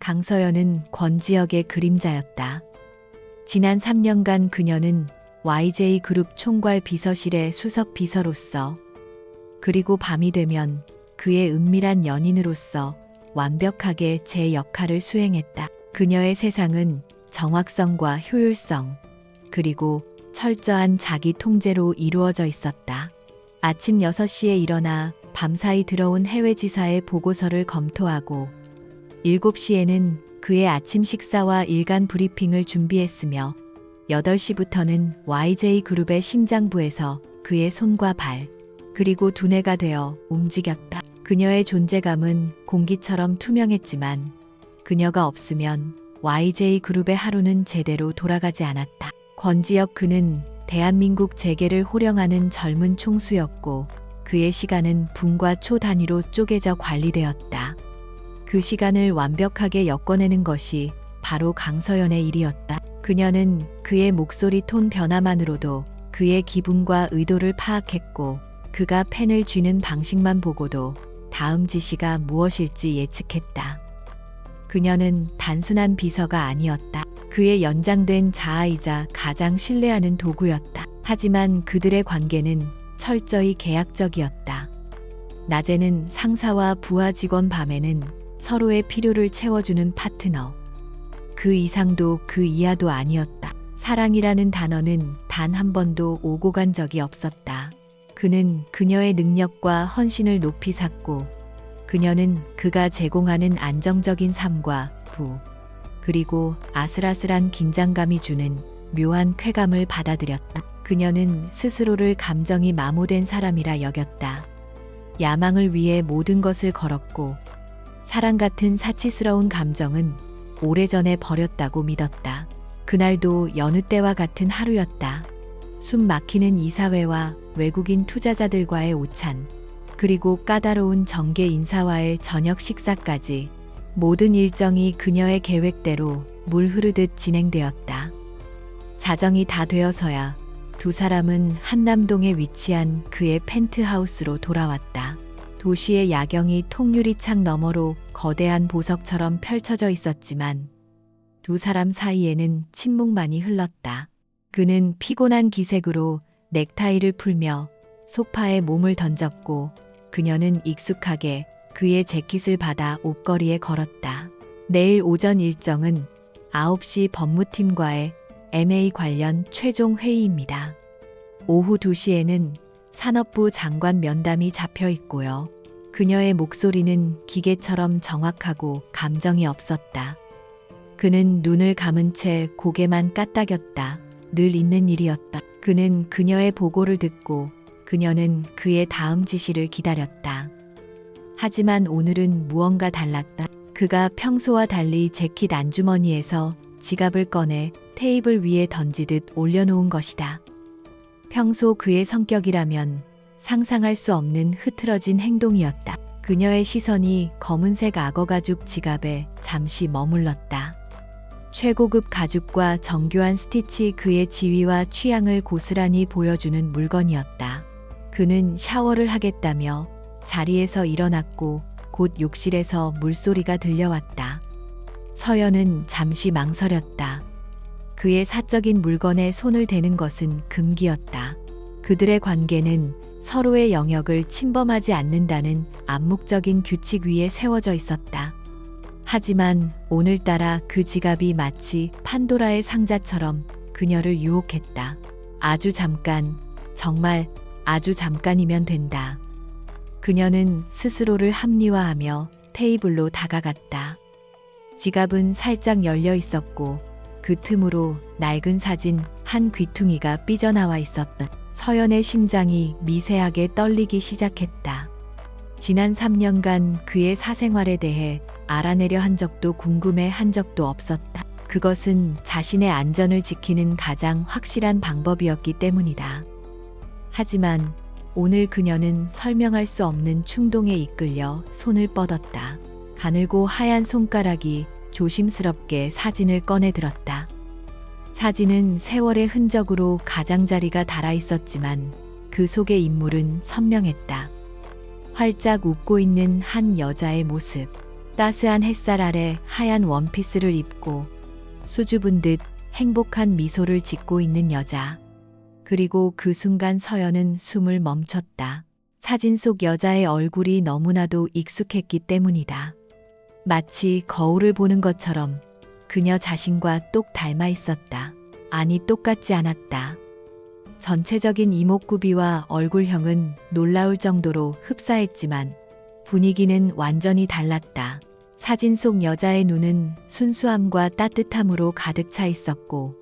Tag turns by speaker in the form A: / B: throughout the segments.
A: 강서연은 권지혁의 그림자였다. 지난 3년간 그녀는 YJ그룹 총괄 비서실의 수석 비서로서, 그리고 밤이 되면 그의 은밀한 연인으로서 완벽하게 제 역할을 수행했다. 그녀의 세상은 정확성과 효율성, 그리고 철저한 자기 통제로 이루어져 있었다. 아침 6시에 일어나 밤사이 들어온 해외 지사의 보고서를 검토하고 7시에는 그의 아침 식사와 일간 브리핑을 준비했으며 8시부터는 YJ그룹의 심장부에서 그의 손과 발, 그리고 두뇌가 되어 움직였다. 그녀의 존재감은 공기처럼 투명했지만 그녀가 없으면 YJ그룹의 하루는 제대로 돌아가지 않았다. 권지혁 그는 대한민국 재계를 호령하는 젊은 총수였고 그의 시간은 분과 초 단위로 쪼개져 관리되었다. 그 시간을 완벽하게 엮어내는 것이 바로 강서연의 일이었다. 그녀는 그의 목소리 톤 변화만으로도 그의 기분과 의도를 파악했고 그가 펜을 쥐는 방식만 보고도 다음 지시가 무엇일지 예측했다. 그녀는 단순한 비서가 아니었다. 그의 연장된 자아이자 가장 신뢰하는 도구였다. 하지만 그들의 관계는 철저히 계약적이었다. 낮에는 상사와 부하 직원, 밤에는 서로의 필요를 채워주는 파트너. 그 이상도 그 이하도 아니었다. 사랑이라는 단어는 단 한 번도 오고 간 적이 없었다. 그는 그녀의 능력과 헌신을 높이 샀고 그녀는 그가 제공하는 안정적인 삶과 부, 그리고 아슬아슬한 긴장감이 주는 묘한 쾌감을 받아들였다. 그녀는 스스로를 감정이 마모된 사람이라 여겼다. 야망을 위해 모든 것을 걸었고 사랑 같은 사치스러운 감정은 오래전에 버렸다고 믿었다. 그날도 여느 때와 같은 하루였다. 숨 막히는 이사회와 외국인 투자자들과의 오찬, 그리고 까다로운 정계 인사와의 저녁 식사까지 모든 일정이 그녀의 계획대로 물 흐르듯 진행되었다. 자정이 다 되어서야 두 사람은 한남동에 위치한 그의 펜트하우스로 돌아왔다. 도시의 야경이 통유리창 너머로 거대한 보석처럼 펼쳐져 있었지만 두 사람 사이에는 침묵만이 흘렀다. 그는 피곤한 기색으로 넥타이를 풀며 소파에 몸을 던졌고 그녀는 익숙하게 그의 재킷을 받아 옷걸이에 걸었다. 내일 오전 일정은 9시 법무팀과의 M&A 관련 최종 회의입니다. 오후 2시에는 산업부 장관 면담이 잡혀 있고요. 그녀의 목소리는 기계처럼 정확하고 감정이 없었다. 그는 눈을 감은 채 고개만 까딱였다. 늘 있는 일이었다. 그는 그녀의 보고를 듣고 그녀는 그의 다음 지시를 기다렸다. 하지만 오늘은 무언가 달랐다. 그가 평소와 달리 재킷 안주머니에서 지갑을 꺼내 테이블 위에 던지듯 올려놓은 것이다. 평소 그의 성격이라면 상상할 수 없는 흐트러진 행동이었다. 그녀의 시선이 검은색 악어 가죽 지갑에 잠시 머물렀다. 최고급 가죽과 정교한 스티치, 그의 지위와 취향을 고스란히 보여주는 물건이었다. 그는 샤워를 하겠다며 자리에서 일어났고 곧 욕실에서 물소리가 들려왔다. 서연은 잠시 망설였다. 그의 사적인 물건에 손을 대는 것은 금기였다. 그들의 관계는 서로의 영역을 침범하지 않는다는 암묵적인 규칙 위에 세워져 있었다. 하지만 오늘따라 그 지갑이 마치 판도라의 상자처럼 그녀를 유혹했다. 아주 잠깐, 정말 아주 잠깐이면 된다. 그녀는 스스로를 합리화하며 테이블로 다가갔다. 지갑은 살짝 열려 있었고 그 틈으로 낡은 사진 한 귀퉁이가 삐져나와 있었다. 서연의 심장이 미세하게 떨리기 시작했다. 지난 3년간 그의 사생활에 대해 알아내려 한 적도 궁금해 한 적도 없었다. 그것은 자신의 안전을 지키는 가장 확실한 방법이었기 때문이다. 하지만 오늘 그녀는 설명할 수 없는 충동에 이끌려 손을 뻗었다. 가늘고 하얀 손가락이 조심스럽게 사진을 꺼내 들었다. 사진은 세월의 흔적으로 가장자리가 달아 있었지만 그 속의 인물은 선명했다. 활짝 웃고 있는 한 여자의 모습. 따스한 햇살 아래 하얀 원피스를 입고 수줍은 듯 행복한 미소를 짓고 있는 여자. 그리고 그 순간 서연은 숨을 멈췄다. 사진 속 여자의 얼굴이 너무나도 익숙했기 때문이다. 마치 거울을 보는 것처럼 그녀 자신과 똑 닮아 있었다. 아니, 똑같지 않았다. 전체적인 이목구비와 얼굴형은 놀라울 정도로 흡사했지만 분위기는 완전히 달랐다. 사진 속 여자의 눈은 순수함과 따뜻함으로 가득 차 있었고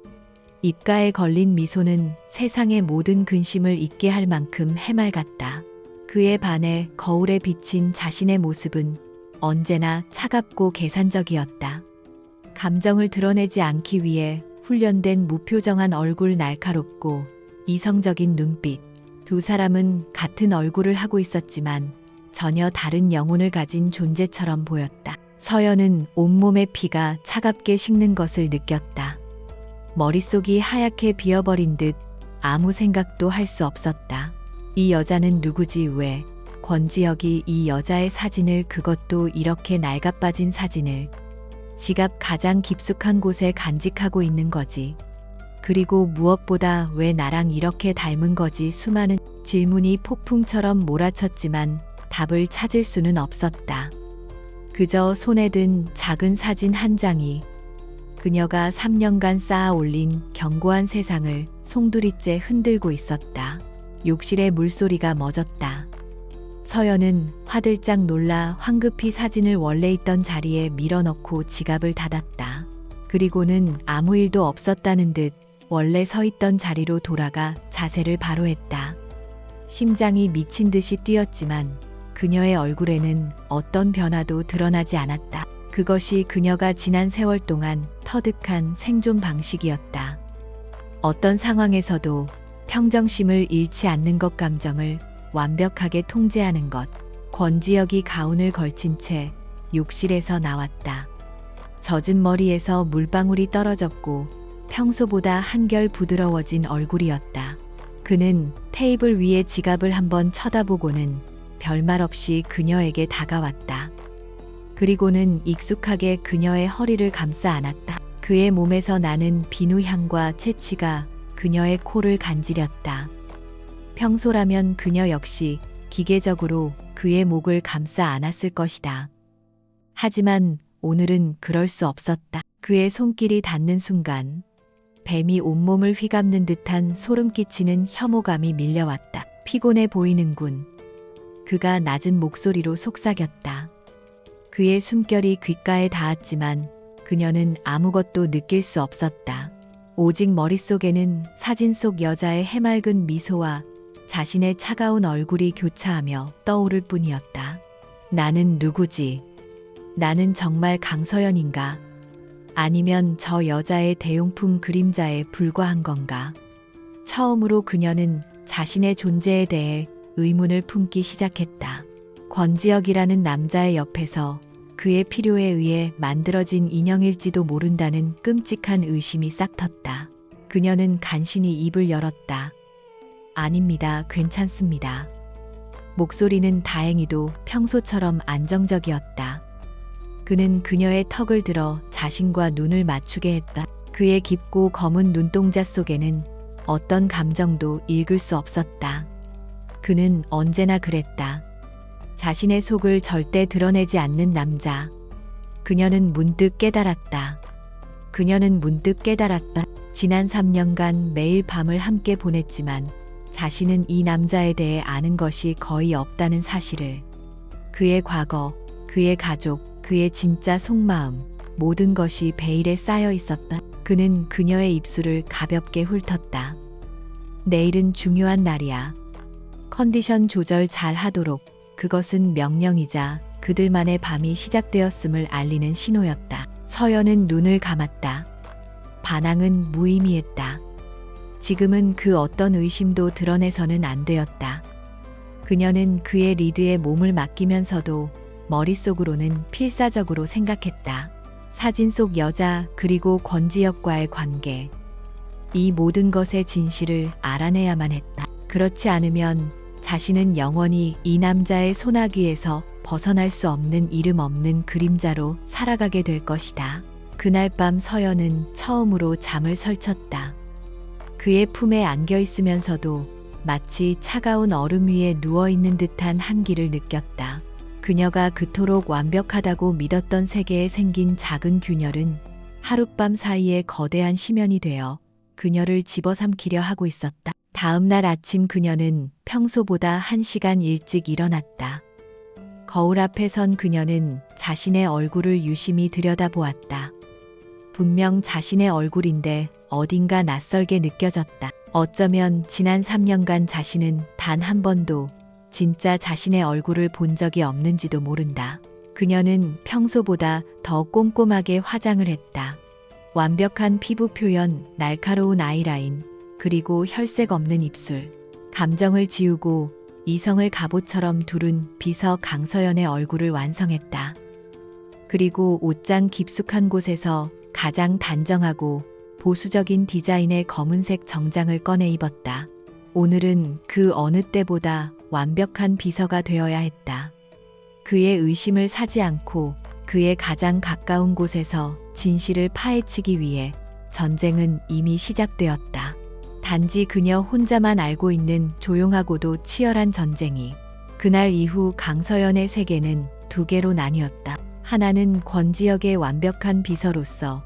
A: 입가에 걸린 미소는 세상의 모든 근심을 잊게 할 만큼 해맑았다. 그에 반해 거울에 비친 자신의 모습은 언제나 차갑고 계산적이었다. 감정을 드러내지 않기 위해 훈련된 무표정한 얼굴, 날카롭고 이성적인 눈빛. 두 사람은 같은 얼굴을 하고 있었지만 전혀 다른 영혼을 가진 존재처럼 보였다. 서연은 온몸의 피가 차갑게 식는 것을 느꼈다. 머릿속이 하얗게 비어버린 듯 아무 생각도 할 수 없었다. 이 여자는 누구지? 왜 권지혁이 이 여자의 사진을, 그것도 이렇게 낡아빠진 사진을 지갑 가장 깊숙한 곳에 간직하고 있는 거지? 그리고 무엇보다 왜 나랑 이렇게 닮은 거지? 수많은 질문이 폭풍처럼 몰아쳤지만 답을 찾을 수는 없었다. 그저 손에 든 작은 사진 한 장이 그녀가 3년간 쌓아 올린 견고한 세상을 송두리째 흔들고 있었다. 욕실의 물소리가 멎었다. 서연은 화들짝 놀라 황급히 사진을 원래 있던 자리에 밀어넣고 지갑을 닫았다. 그리고는 아무 일도 없었다는 듯 원래 서 있던 자리로 돌아가 자세를 바로 했다. 심장이 미친 듯이 뛰었지만 그녀의 얼굴에는 어떤 변화도 드러나지 않았다. 그것이 그녀가 지난 세월 동안 터득한 생존 방식이었다. 어떤 상황에서도 평정심을 잃지 않는 것, 감정을 완벽하게 통제하는 것. 권지혁이 가운을 걸친 채 욕실에서 나왔다. 젖은 머리에서 물방울이 떨어졌고 평소보다 한결 부드러워진 얼굴이었다. 그는 테이블 위에 지갑을 한번 쳐다보고는 별말 없이 그녀에게 다가왔다. 그리고는 익숙하게 그녀의 허리를 감싸 안았다. 그의 몸에서 나는 비누 향과 채취가 그녀의 코를 간지렸다. 평소라면 그녀 역시 기계적으로 그의 목을 감싸 안았을 것이다. 하지만 오늘은 그럴 수 없었다. 그의 손길이 닿는 순간 뱀이 온몸을 휘감는 듯한 소름 끼치는 혐오감이 밀려왔다. 피곤해 보이는군. 그가 낮은 목소리로 속삭였다. 그의 숨결이 귓가에 닿았지만 그녀는 아무것도 느낄 수 없었다. 오직 머릿속에는 사진 속 여자의 해맑은 미소와 자신의 차가운 얼굴이 교차하며 떠오를 뿐이었다. 나는 누구지? 나는 정말 강서연인가? 아니면 저 여자의 대용품 그림자에 불과한 건가? 처음으로 그녀는 자신의 존재에 대해 의문을 품기 시작했다. 권지혁이라는 남자의 옆에서 그의 필요에 의해 만들어진 인형일지도 모른다는 끔찍한 의심이 싹 텄다. 그녀는 간신히 입을 열었다. 아닙니다. 괜찮습니다. 목소리는 다행히도 평소처럼 안정적이었다. 그는 그녀의 턱을 들어 자신과 눈을 맞추게 했다. 그의 깊고 검은 눈동자 속에는 어떤 감정도 읽을 수 없었다. 그는 언제나 그랬다. 자신의 속을 절대 드러내지 않는 남자. 그녀는 문득 깨달았다. 지난 3년간 매일 밤을 함께 보냈지만 자신은 이 남자에 대해 아는 것이 거의 없다는 사실을. 그의 과거, 그의 가족, 그의 진짜 속마음, 모든 것이 베일에 쌓여 있었다. 그는 그녀의 입술을 가볍게 훑었다. 내일은 중요한 날이야. 컨디션 조절 잘 하도록. 그것은 명령이자 그들만의 밤이 시작되었음을 알리는 신호였다. 서연은 눈을 감았다. 반항은 무의미했다. 지금은 그 어떤 의심도 드러내서는 안 되었다. 그녀는 그의 리드에 몸을 맡기면서도 머릿속으로는 필사적으로 생각했다. 사진 속 여자, 그리고 권지혁과의 관계. 이 모든 것의 진실을 알아내야만 했다. 그렇지 않으면 자신은 영원히 이 남자의 소나기에서 벗어날 수 없는 이름 없는 그림자로 살아가게 될 것이다. 그날 밤 서연은 처음으로 잠을 설쳤다. 그의 품에 안겨 있으면서도 마치 차가운 얼음 위에 누워있는 듯한 한기를 느꼈다. 그녀가 그토록 완벽하다고 믿었던 세계에 생긴 작은 균열은 하룻밤 사이에 거대한 심연이 되어 그녀를 집어삼키려 하고 있었다. 다음 날 아침 그녀는 평소보다 1시간 일찍 일어났다. 거울 앞에 선 그녀는 자신의 얼굴을 유심히 들여다보았다. 분명 자신의 얼굴인데 어딘가 낯설게 느껴졌다. 어쩌면 지난 3년간 자신은 단 한 번도 진짜 자신의 얼굴을 본 적이 없는지도 모른다. 그녀는 평소보다 더 꼼꼼하게 화장을 했다. 완벽한 피부 표현, 날카로운 아이라인, 그리고 혈색 없는 입술. 감정을 지우고 이성을 갑옷처럼 두른 비서 강서연의 얼굴을 완성했다. 그리고 옷장 깊숙한 곳에서 가장 단정하고 보수적인 디자인의 검은색 정장을 꺼내 입었다. 오늘은 그 어느 때보다 완벽한 비서가 되어야 했다. 그의 의심을 사지 않고 그의 가장 가까운 곳에서 진실을 파헤치기 위해 전쟁은 이미 시작되었다. 단지 그녀 혼자만 알고 있는 조용하고도 치열한 전쟁이. 그날 이후 강서연의 세계는 두 개로 나뉘었다. 하나는 권지혁의 완벽한 비서로서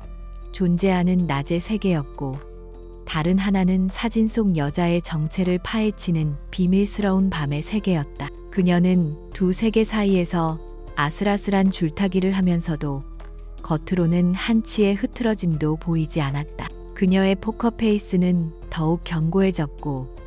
A: 존재하는 낮의 세계였고, 다른 하나는 사진 속 여자의 정체를 파헤치는 비밀스러운 밤의 세계였다. 그녀는 두 세계 사이에서 아슬아슬한 줄타기를 하면서도 겉으로는 한치의 흐트러짐도 보이지 않았다. 그녀의 포커페이스는 더욱 견고해졌고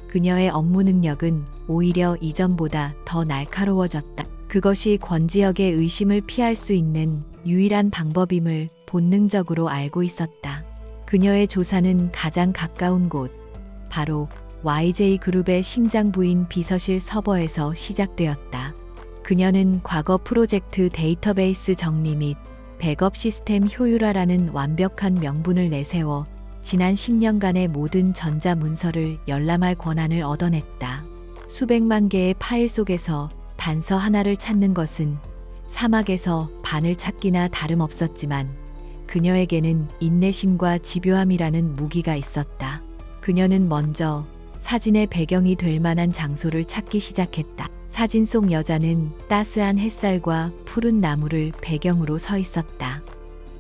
A: 그녀의 업무 능력은 오히려 이전보다 더 날카로워졌다. 그것이 권지혁의 의심을 피할 수 있는 유일한 방법임을 본능적으로 알고 있었다. 그녀의 조사는 가장 가까운 곳, 바로 YJ그룹의 심장부인 비서실 서버에서 시작되었다. 그녀는 과거 프로젝트 데이터베이스 정리 및 백업 시스템 효율화라는 완벽한 명분을 내세워 지난 10년간의 모든 전자문서를 열람할 권한을 얻어냈다. 수백만 개의 파일 속에서 단서 하나를 찾는 것은 사막에서 바늘 찾기나 다름없었지만 그녀에게는 인내심과 집요함이라는 무기가 있었다. 그녀는 먼저 사진의 배경이 될 만한 장소를 찾기 시작했다. 사진 속 여자는 따스한 햇살과 푸른 나무를 배경으로 서 있었다.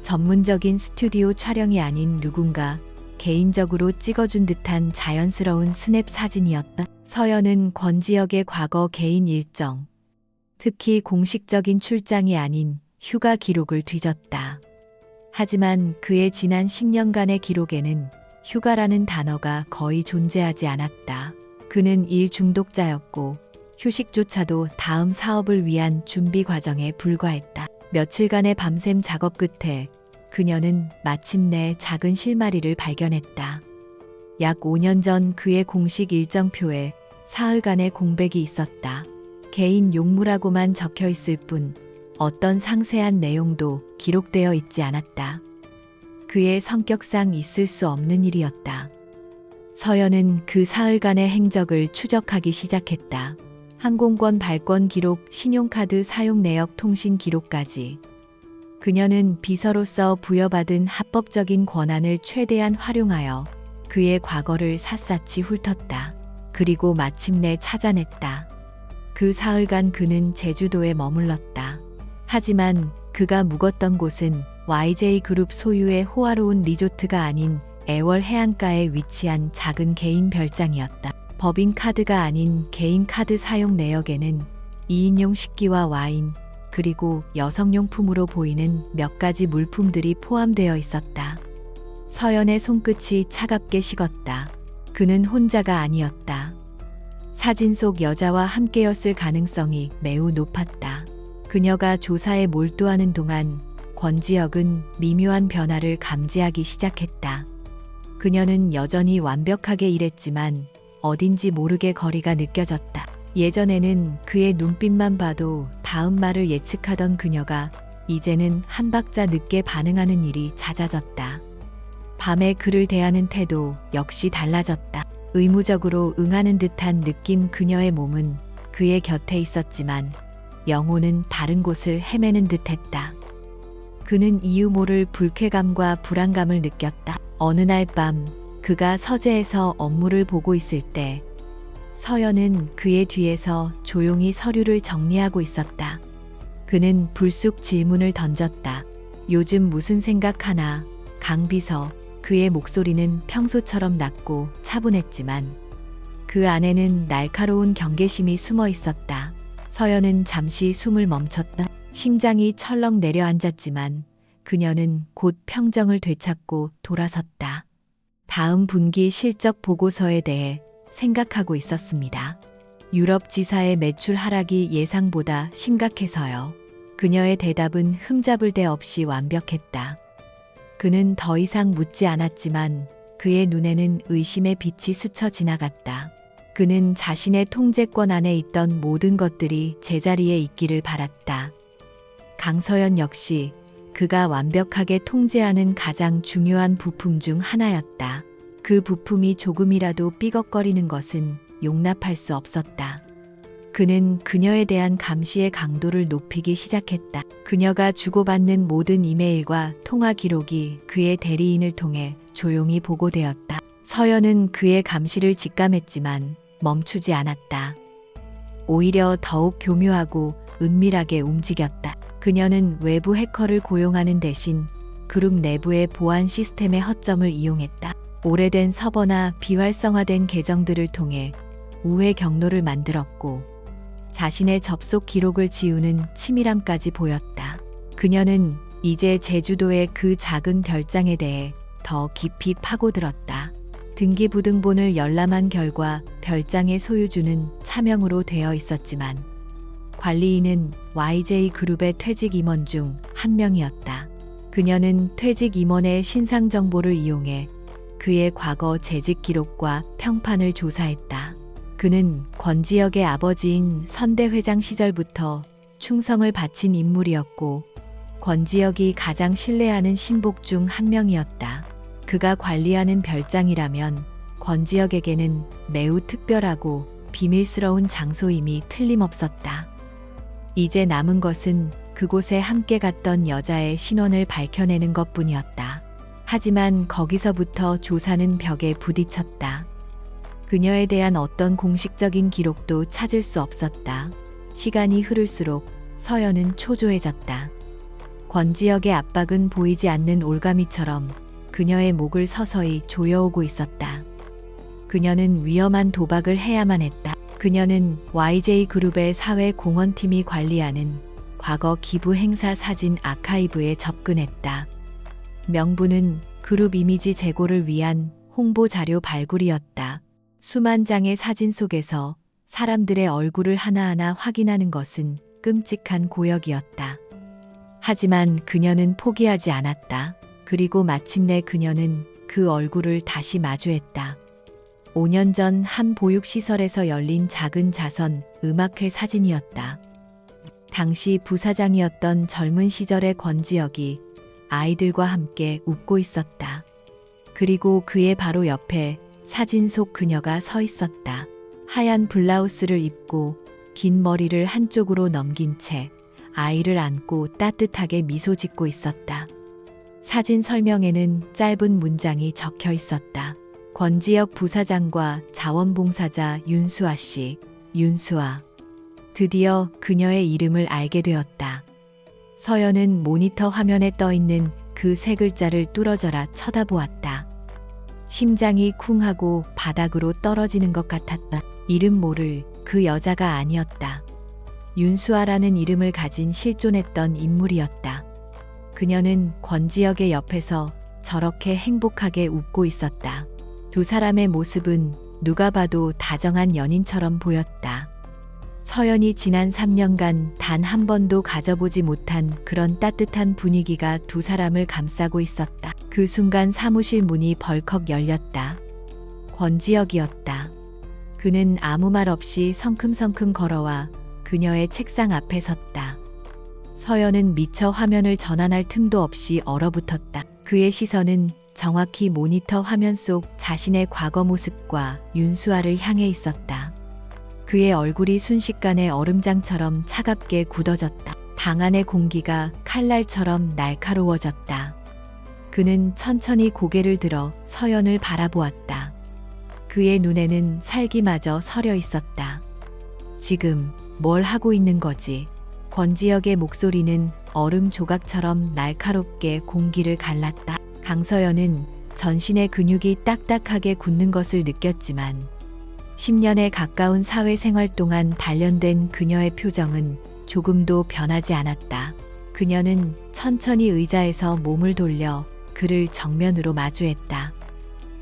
A: 전문적인 스튜디오 촬영이 아닌 누군가 개인적으로 찍어준 듯한 자연스러운 스냅 사진이었다. 서연은 권지혁의 과거 개인 일정, 특히 공식적인 출장이 아닌 휴가 기록을 뒤졌다. 하지만 그의 지난 10년간의 기록에는 휴가라는 단어가 거의 존재하지 않았다. 그는 일 중독자였고 휴식조차도 다음 사업을 위한 준비 과정에 불과했다. 며칠간의 밤샘 작업 끝에 그녀는 마침내 작은 실마리를 발견했다. 약 5년 전 그의 공식 일정표에 사흘간의 공백이 있었다. 개인 용무라고만 적혀 있을 뿐 어떤 상세한 내용도 기록되어 있지 않았다. 그의 성격상 있을 수 없는 일이었다. 서연은 그 사흘간의 행적을 추적하기 시작했다. 항공권 발권 기록, 신용카드 사용 내역 통신 기록까지. 그녀는 비서로서 부여받은 합법적인 권한을 최대한 활용하여 그의 과거를 샅샅이 훑었다. 그리고 마침내 찾아냈다. 그 사흘간 그는 제주도에 머물렀다. 하지만 그가 묵었던 곳은 YJ그룹 소유의 호화로운 리조트가 아닌 애월 해안가에 위치한 작은 개인 별장이었다. 법인카드가 아닌 개인 카드 사용 내역에는 2인용 식기와 와인, 그리고 여성용품으로 보이는 몇 가지 물품들이 포함되어 있었다. 서연의 손끝이 차갑게 식었다. 그는 혼자가 아니었다. 사진 속 여자와 함께였을 가능성이 매우 높았다. 그녀가 조사에 몰두하는 동안 권지혁은 미묘한 변화를 감지하기 시작했다. 그녀는 여전히 완벽하게 일했지만 어딘지 모르게 거리가 느껴졌다. 예전에는 그의 눈빛만 봐도 다음 말을 예측하던 그녀가 이제는 한 박자 늦게 반응하는 일이 잦아졌다. 밤에 그를 대하는 태도 역시 달라졌다. 의무적으로 응하는 듯한 느낌. 그녀의 몸은 그의 곁에 있었지만 영혼은 다른 곳을 헤매는 듯했다. 그는 이유 모를 불쾌감과 불안감을 느꼈다. 어느 날 밤 그가 서재에서 업무를 보고 있을 때 서연은 그의 뒤에서 조용히 서류를 정리하고 있었다. 그는 불쑥 질문을 던졌다. 요즘 무슨 생각하나? 강비서. 그의 목소리는 평소처럼 낮고 차분했지만 그 안에는 날카로운 경계심이 숨어 있었다. 서연은 잠시 숨을 멈췄다. 심장이 철렁 내려앉았지만 그녀는 곧 평정을 되찾고 돌아섰다. 다음 분기 실적 보고서에 대해 생각하고 있었습니다. 유럽 지사의 매출 하락이 예상보다 심각해서요. 그녀의 대답은 흠잡을 데 없이 완벽했다. 그는 더 이상 묻지 않았지만 그의 눈에는 의심의 빛이 스쳐 지나갔다. 그는 자신의 통제권 안에 있던 모든 것들이 제자리에 있기를 바랐다. 강서연 역시 그가 완벽하게 통제하는 가장 중요한 부품 중 하나였다. 그 부품이 조금이라도 삐걱거리는 것은 용납할 수 없었다. 그는 그녀에 대한 감시의 강도를 높이기 시작했다. 그녀가 주고받는 모든 이메일과 통화 기록이 그의 대리인을 통해 조용히 보고되었다. 서연은 그의 감시를 직감했지만 멈추지 않았다. 오히려 더욱 교묘하고 은밀하게 움직였다. 그녀는 외부 해커를 고용하는 대신 그룹 내부의 보안 시스템의 허점을 이용했다. 오래된 서버나 비활성화된 계정들을 통해 우회 경로를 만들었고 자신의 접속 기록을 지우는 치밀함까지 보였다. 그녀는 이제 제주도의 그 작은 별장에 대해 더 깊이 파고들었다. 등기부등본을 열람한 결과 별장의 소유주는 차명으로 되어 있었지만 관리인은 YJ그룹의 퇴직 임원 중 한 명이었다. 그녀는 퇴직 임원의 신상 정보를 이용해 그의 과거 재직 기록과 평판을 조사했다. 그는 권지혁의 아버지인 선대 회장 시절부터 충성을 바친 인물이었고 권지혁이 가장 신뢰하는 신복 중 한 명이었다. 그가 관리하는 별장이라면 권지혁에게는 매우 특별하고 비밀스러운 장소임이 틀림없었다. 이제 남은 것은 그곳에 함께 갔던 여자의 신원을 밝혀내는 것뿐이었다. 하지만 거기서부터 조사는 벽에 부딪혔다. 그녀에 대한 어떤 공식적인 기록도 찾을 수 없었다. 시간이 흐를수록 서연은 초조해졌다. 권지혁의 압박은 보이지 않는 올가미처럼 그녀의 목을 서서히 조여오고 있었다. 그녀는 위험한 도박을 해야만 했다. 그녀는 YJ그룹의 사회공헌팀이 관리하는 과거 기부 행사 사진 아카이브에 접근했다. 명분은 그룹 이미지 제고를 위한 홍보 자료 발굴이었다. 수만 장의 사진 속에서 사람들의 얼굴을 하나하나 확인하는 것은 끔찍한 고역이었다. 하지만 그녀는 포기하지 않았다. 그리고 마침내 그녀는 그 얼굴을 다시 마주했다. 5년 전 한 보육시설에서 열린 작은 자선 음악회 사진이었다. 당시 부사장이었던 젊은 시절의 권지혁이 아이들과 함께 웃고 있었다. 그리고 그의 바로 옆에 사진 속 그녀가 서 있었다. 하얀 블라우스를 입고 긴 머리를 한쪽으로 넘긴 채 아이를 안고 따뜻하게 미소 짓고 있었다. 사진 설명에는 짧은 문장이 적혀 있었다. 권지혁 부사장과 자원봉사자 윤수아 씨. 윤수아. 드디어 그녀의 이름을 알게 되었다. 서연은 모니터 화면에 떠있는 그 세 글자를 뚫어져라 쳐다보았다. 심장이 쿵하고 바닥으로 떨어지는 것 같았다. 이름 모를 그 여자가 아니었다. 윤수아라는 이름을 가진 실존했던 인물이었다. 그녀는 권지혁의 옆에서 저렇게 행복하게 웃고 있었다. 두 사람의 모습은 누가 봐도 다정한 연인처럼 보였다. 서연이 지난 3년간 단 한 번도 가져보지 못한 그런 따뜻한 분위기가 두 사람을 감싸고 있었다. 그 순간 사무실 문이 벌컥 열렸다. 권지혁이었다. 그는 아무 말 없이 성큼성큼 걸어와 그녀의 책상 앞에 섰다. 서연은 미처 화면을 전환할 틈도 없이 얼어붙었다. 그의 시선은 정확히 모니터 화면 속 자신의 과거 모습과 윤수아를 향해 있었다. 그의 얼굴이 순식간에 얼음장처럼 차갑게 굳어졌다. 방 안의 공기가 칼날처럼 날카로워졌다. 그는 천천히 고개를 들어 서연을 바라보았다. 그의 눈에는 살기마저 서려 있었다. 지금 뭘 하고 있는 거지? 권지혁의 목소리는 얼음 조각처럼 날카롭게 공기를 갈랐다. 강서연은 전신의 근육이 딱딱하게 굳는 것을 느꼈지만 10년에 가까운 사회생활 동안 단련된 그녀의 표정은 조금도 변하지 않았다. 그녀는 천천히 의자에서 몸을 돌려 그를 정면으로 마주했다.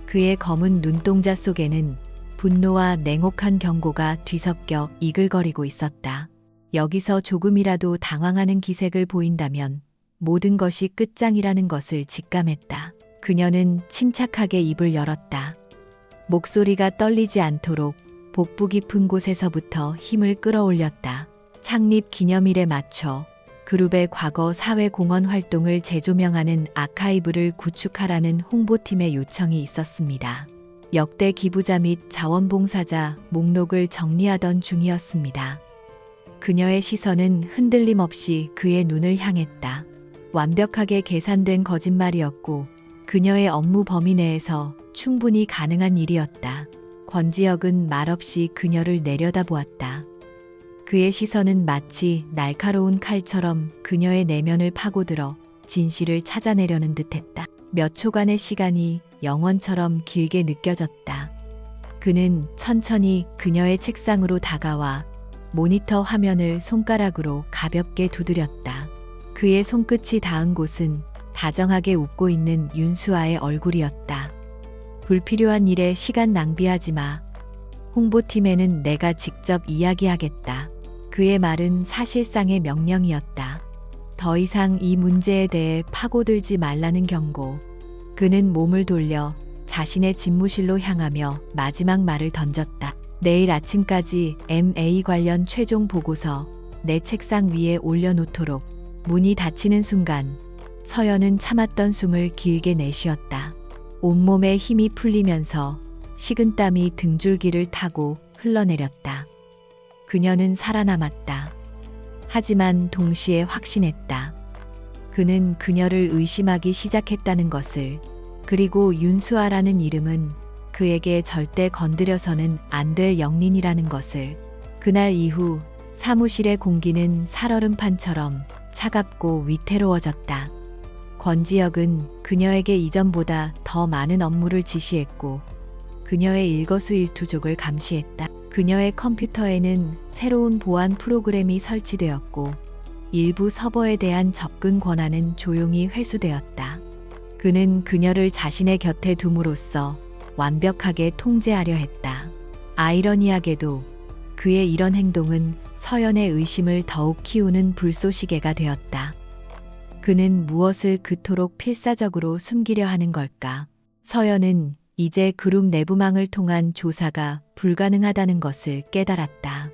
A: 그의 검은 눈동자 속에는 분노와 냉혹한 경고가 뒤섞여 이글거리고 있었다. 여기서 조금이라도 당황하는 기색을 보인다면 모든 것이 끝장이라는 것을 직감했다. 그녀는 침착하게 입을 열었다. 목소리가 떨리지 않도록 복부 깊은 곳에서부터 힘을 끌어올렸다. 창립 기념일에 맞춰 그룹의 과거 사회공헌 활동을 재조명하는 아카이브를 구축하라는 홍보팀의 요청이 있었습니다. 역대 기부자 및 자원봉사자 목록을 정리하던 중이었습니다. 그녀의 시선은 흔들림 없이 그의 눈을 향했다. 완벽하게 계산된 거짓말이었고 그녀의 업무 범위 내에서 충분히 가능한 일이었다. 권지혁은 말없이 그녀를 내려다보았다. 그의 시선은 마치 날카로운 칼처럼 그녀의 내면을 파고들어 진실을 찾아내려는 듯했다. 몇 초간의 시간이 영원처럼 길게 느껴졌다. 그는 천천히 그녀의 책상으로 다가와 모니터 화면을 손가락으로 가볍게 두드렸다. 그의 손끝이 닿은 곳은 다정하게 웃고 있는 윤수아의 얼굴이었다. 불필요한 일에 시간 낭비하지 마. 홍보팀에는 내가 직접 이야기하겠다. 그의 말은 사실상의 명령이었다. 더 이상 이 문제에 대해 파고들지 말라는 경고. 그는 몸을 돌려 자신의 집무실로 향하며 마지막 말을 던졌다. 내일 아침까지 MA 관련 최종 보고서 내 책상 위에 올려놓도록. 문이 닫히는 순간 서연은 참았던 숨을 길게 내쉬었다. 온몸에 힘이 풀리면서 식은땀이 등줄기를 타고 흘러내렸다. 그녀는 살아남았다. 하지만 동시에 확신했다. 그는 그녀를 의심하기 시작했다는 것을. 그리고 윤수아라는 이름은 그에게 절대 건드려서는 안 될 영린이라는 것을. 그날 이후 사무실의 공기는 살얼음판처럼 차갑고 위태로워졌다. 권지혁은 그녀에게 이전보다 더 많은 업무를 지시했고 그녀의 일거수일투족을 감시했다. 그녀의 컴퓨터에는 새로운 보안 프로그램이 설치되었고 일부 서버에 대한 접근 권한은 조용히 회수되었다. 그는 그녀를 자신의 곁에 둠으로써 완벽하게 통제하려 했다. 아이러니하게도 그의 이런 행동은 서연의 의심을 더욱 키우는 불쏘시개가 되었다. 그는 무엇을 그토록 필사적으로 숨기려 하는 걸까? 서연은 이제 그룹 내부망을 통한 조사가 불가능하다는 것을 깨달았다.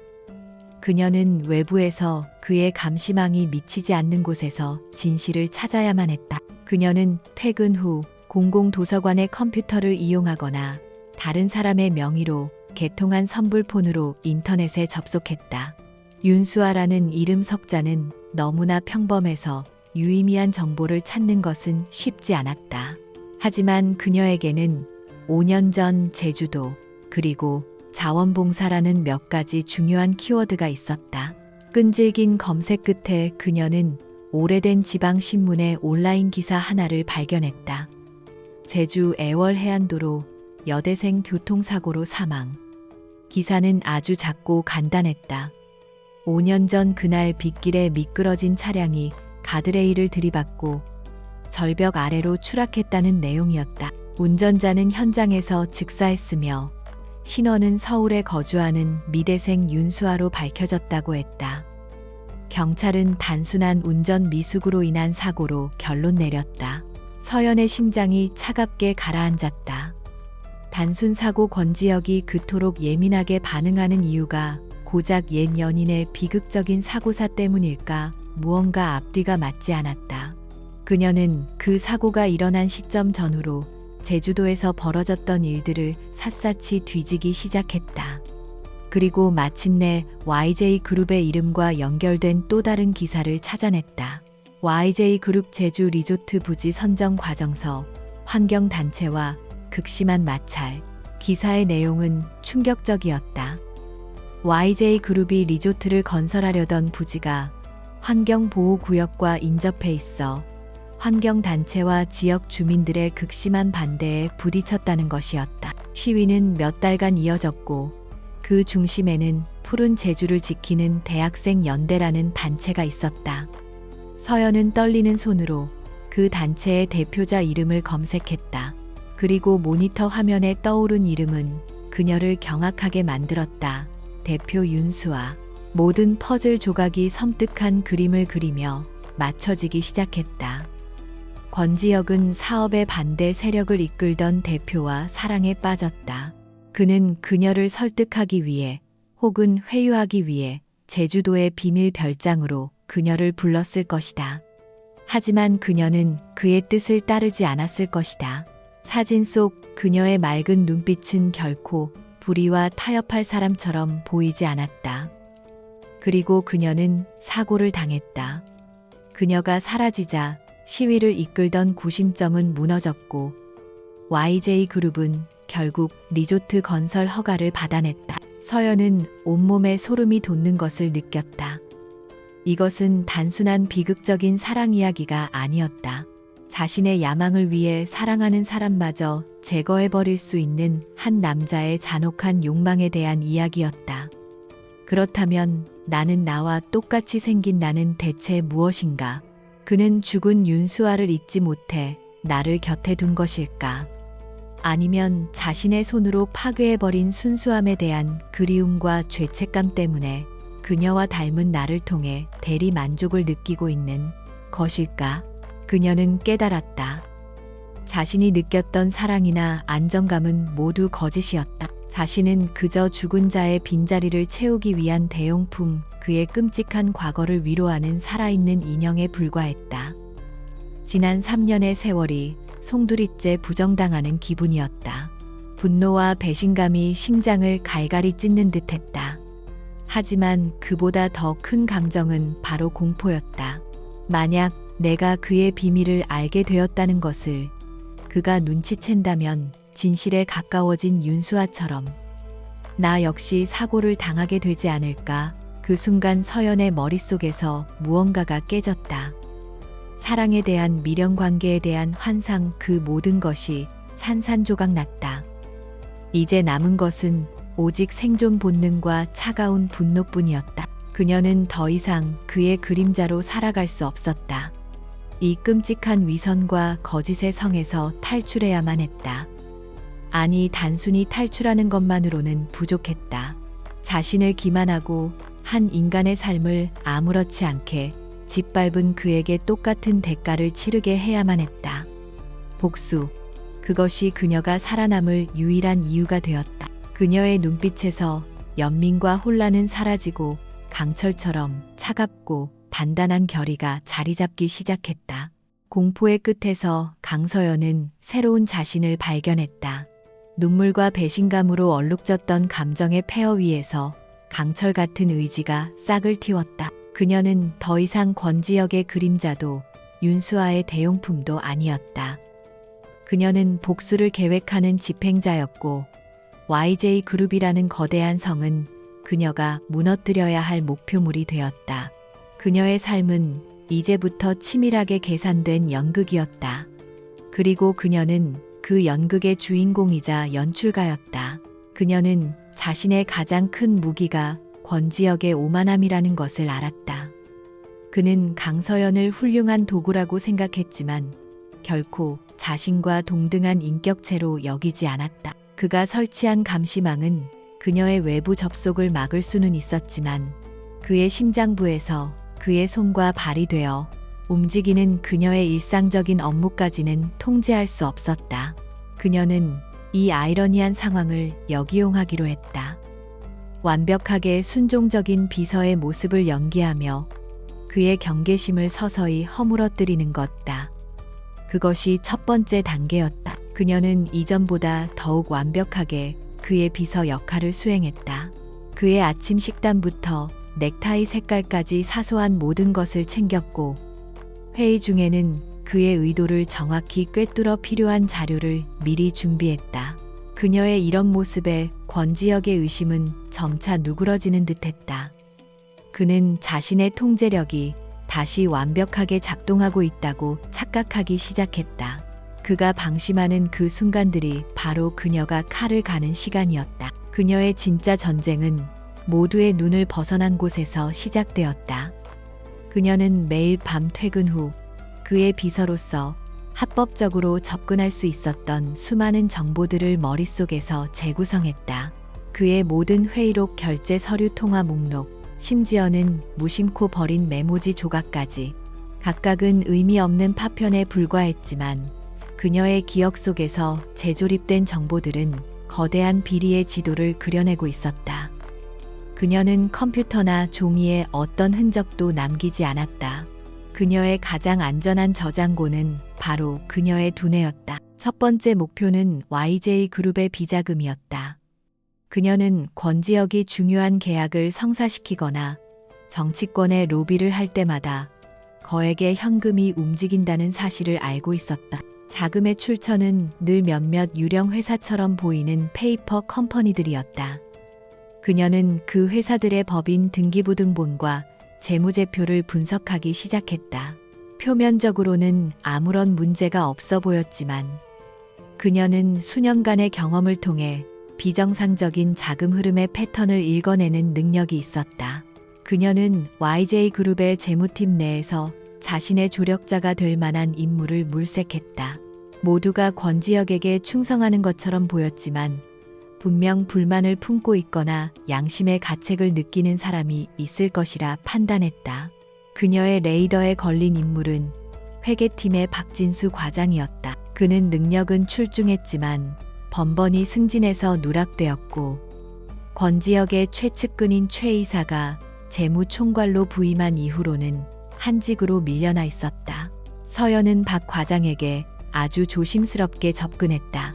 A: 그녀는 외부에서 그의 감시망이 미치지 않는 곳에서 진실을 찾아야만 했다. 그녀는 퇴근 후 공공도서관의 컴퓨터를 이용하거나 다른 사람의 명의로 개통한 선불폰으로 인터넷에 접속했다. 윤수아라는 이름 석자는 너무나 평범해서 유의미한 정보를 찾는 것은 쉽지 않았다. 하지만 그녀에게는 5년 전 제주도 그리고 자원봉사라는 몇 가지 중요한 키워드가 있었다. 끈질긴 검색 끝에 그녀는 오래된 지방신문의 온라인 기사 하나를 발견했다. 제주 애월 해안도로 여대생 교통사고로 사망. 기사는 아주 작고 간단했다. 5년 전 그날 빗길에 미끄러진 차량이 가드레일을 들이받고 절벽 아래로 추락했다는 내용이었다. 운전자는 현장에서 즉사했으며 신원은 서울에 거주하는 미대생 윤수아로 밝혀졌다고 했다. 경찰은 단순한 운전 미숙으로 인한 사고로 결론 내렸다. 서연의 심장이 차갑게 가라앉았다. 단순 사고 권지혁이 그토록 예민하게 반응하는 이유가 고작 옛 연인의 비극적인 사고사 때문일까? 무언가 앞뒤가 맞지 않았다. 그녀는 그 사고가 일어난 시점 전후로 제주도에서 벌어졌던 일들을 샅샅이 뒤지기 시작했다. 그리고 마침내 YJ그룹의 이름과 연결된 또 다른 기사를 찾아냈다. YJ그룹 제주 리조트 부지 선정 과정서, 환경단체와 극심한 마찰. 기사의 내용은 충격적이었다. YJ그룹이 리조트를 건설하려던 부지가 환경보호구역과 인접해 있어 환경단체와 지역 주민들의 극심한 반대에 부딪혔다는 것이었다. 시위는 몇 달간 이어졌고 그 중심에는 푸른 제주를 지키는 대학생 연대라는 단체가 있었다. 서연은 떨리는 손으로 그 단체의 대표자 이름을 검색했다. 그리고 모니터 화면에 떠오른 이름은 그녀를 경악하게 만들었다. 대표 윤수아. 모든 퍼즐 조각이 섬뜩한 그림을 그리며 맞춰지기 시작했다. 권지혁은 사업의 반대 세력을 이끌던 대표와 사랑에 빠졌다. 그는 그녀를 설득하기 위해 혹은 회유하기 위해 제주도의 비밀 별장으로 그녀를 불렀을 것이다. 하지만 그녀는 그의 뜻을 따르지 않았을 것이다. 사진 속 그녀의 맑은 눈빛은 결코 불의와 타협할 사람처럼 보이지 않았다. 그리고 그녀는 사고를 당했다. 그녀가 사라지자 시위를 이끌던 구심점은 무너졌고 YJ그룹은 결국 리조트 건설 허가를 받아냈다. 서연은 온몸에 소름이 돋는 것을 느꼈다. 이것은 단순한 비극적인 사랑 이야기가 아니었다. 자신의 야망을 위해 사랑하는 사람마저 제거해버릴 수 있는 한 남자의 잔혹한 욕망에 대한 이야기였다. 그렇다면 나는 나와 똑같이 생긴 나는 대체 무엇인가? 그는 죽은 윤수아를 잊지 못해 나를 곁에 둔 것일까? 아니면 자신의 손으로 파괴해버린 순수함에 대한 그리움과 죄책감 때문에 그녀와 닮은 나를 통해 대리 만족을 느끼고 있는 것일까? 그녀는 깨달았다. 자신이 느꼈던 사랑이나 안정감은 모두 거짓이었다. 자신은 그저 죽은 자의 빈자리를 채우기 위한 대용품, 그의 끔찍한 과거를 위로하는 살아있는 인형에 불과했다. 지난 3년의 세월이 송두리째 부정당하는 기분이었다. 분노와 배신감이 심장을 갈갈이 찢는 듯했다. 하지만 그보다 더 큰 감정은 바로 공포였다. 만약 내가 그의 비밀을 알게 되었다는 것을 그가 눈치챈다면 진실에 가까워진 윤수아처럼 나 역시 사고를 당하게 되지 않을까? 그 순간 서연의 머릿속에서 무언가가 깨졌다. 사랑에 대한 미련, 관계에 대한 환상, 그 모든 것이 산산조각 났다. 이제 남은 것은 오직 생존 본능과 차가운 분노뿐이었다. 그녀는 더 이상 그의 그림자로 살아갈 수 없었다. 이 끔찍한 위선과 거짓의 성에서 탈출해야만 했다. 아니, 단순히 탈출하는 것만으로는 부족했다. 자신을 기만하고 한 인간의 삶을 아무렇지 않게 짓밟은 그에게 똑같은 대가를 치르게 해야만 했다. 복수. 그것이 그녀가 살아남을 유일한 이유가 되었다. 그녀의 눈빛에서 연민과 혼란은 사라지고 강철처럼 차갑고 단단한 결의가 자리 잡기 시작했다. 공포의 끝에서 강서연은 새로운 자신을 발견했다. 눈물과 배신감으로 얼룩졌던 감정의 폐허 위에서 강철 같은 의지가 싹을 틔웠다. 그녀는 더 이상 권지혁의 그림자도 윤수아의 대용품도 아니었다. 그녀는 복수를 계획하는 집행자였고 YJ그룹이라는 거대한 성은 그녀가 무너뜨려야 할 목표물이 되었다. 그녀의 삶은 이제부터 치밀하게 계산된 연극이었다. 그리고 그녀는 그 연극의 주인공이자 연출가였다. 그녀는 자신의 가장 큰 무기가 권지혁의 오만함이라는 것을 알았다. 그는 강서연을 훌륭한 도구라고 생각했지만 결코 자신과 동등한 인격체로 여기지 않았다. 그가 설치한 감시망은 그녀의 외부 접속을 막을 수는 있었지만 그의 심장부에서 그의 손과 발이 되어 움직이는 그녀의 일상적인 업무까지는 통제할 수 없었다. 그녀는 이 아이러니한 상황을 역이용하기로 했다. 완벽하게 순종적인 비서의 모습을 연기하며 그의 경계심을 서서히 허물어뜨리는 것다. 그것이 첫 번째 단계였다. 그녀는 이전보다 더욱 완벽하게 그의 비서 역할을 수행했다. 그의 아침 식단부터 넥타이 색깔까지 사소한 모든 것을 챙겼고, 회의 중에는 그의 의도를 정확히 꿰뚫어 필요한 자료를 미리 준비했다. 그녀의 이런 모습에 권지혁의 의심은 점차 누그러지는 듯했다. 그는 자신의 통제력이 다시 완벽하게 작동하고 있다고 착각하기 시작했다. 그가 방심하는 그 순간들이 바로 그녀가 칼을 가는 시간이었다. 그녀의 진짜 전쟁은 모두의 눈을 벗어난 곳에서 시작되었다. 그녀는 매일 밤 퇴근 후 그의 비서로서 합법적으로 접근할 수 있었던 수많은 정보들을 머릿속에서 재구성했다. 그의 모든 회의록, 결제 서류, 통화 목록, 심지어는 무심코 버린 메모지 조각까지 각각은 의미 없는 파편에 불과했지만 그녀의 기억 속에서 재조립된 정보들은 거대한 비리의 지도를 그려내고 있었다. 그녀는 컴퓨터나 종이에 어떤 흔적도 남기지 않았다. 그녀의 가장 안전한 저장고는 바로 그녀의 두뇌였다. 첫 번째 목표는 YJ그룹의 비자금이었다. 그녀는 권지혁이 중요한 계약을 성사시키거나 정치권에 로비를 할 때마다 거액의 현금이 움직인다는 사실을 알고 있었다. 자금의 출처는 늘 몇몇 유령 회사처럼 보이는 페이퍼 컴퍼니들이었다. 그녀는 그 회사들의 법인 등기부등본과 재무제표를 분석하기 시작했다. 표면적으로는 아무런 문제가 없어 보였지만 그녀는 수년간의 경험을 통해 비정상적인 자금 흐름의 패턴을 읽어내는 능력이 있었다. 그녀는 YJ그룹의 재무팀 내에서 자신의 조력자가 될 만한 인물을 물색했다. 모두가 권지혁에게 충성하는 것처럼 보였지만 분명 불만을 품고 있거나 양심의 가책을 느끼는 사람이 있을 것이라 판단했다. 그녀의 레이더에 걸린 인물은 회계팀의 박진수 과장이었다. 그는 능력은 출중했지만 번번이 승진해서 누락되었고 권지혁의 최측근인 최 이사가 재무총괄로 부임한 이후로는 한직으로 밀려나 있었다. 서연은 박 과장에게 아주 조심스럽게 접근했다.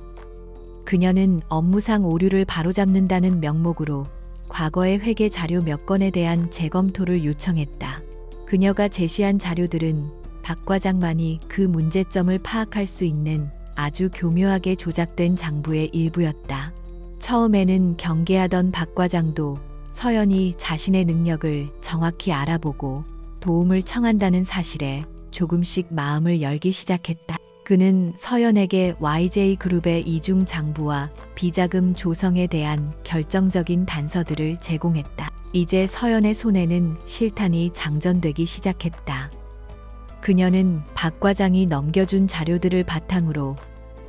A: 그녀는 업무상 오류를 바로잡는다는 명목으로 과거의 회계 자료 몇 건에 대한 재검토를 요청했다. 그녀가 제시한 자료들은 박 과장만이 그 문제점을 파악할 수 있는 아주 교묘하게 조작된 장부의 일부였다. 처음에는 경계하던 박 과장도 서연이 자신의 능력을 정확히 알아보고 도움을 청한다는 사실에 조금씩 마음을 열기 시작했다. 그는 서연에게 YJ그룹의 이중 장부와 비자금 조성에 대한 결정적인 단서들을 제공했다. 이제 서연의 손에는 실탄이 장전되기 시작했다. 그녀는 박 과장이 넘겨준 자료들을 바탕으로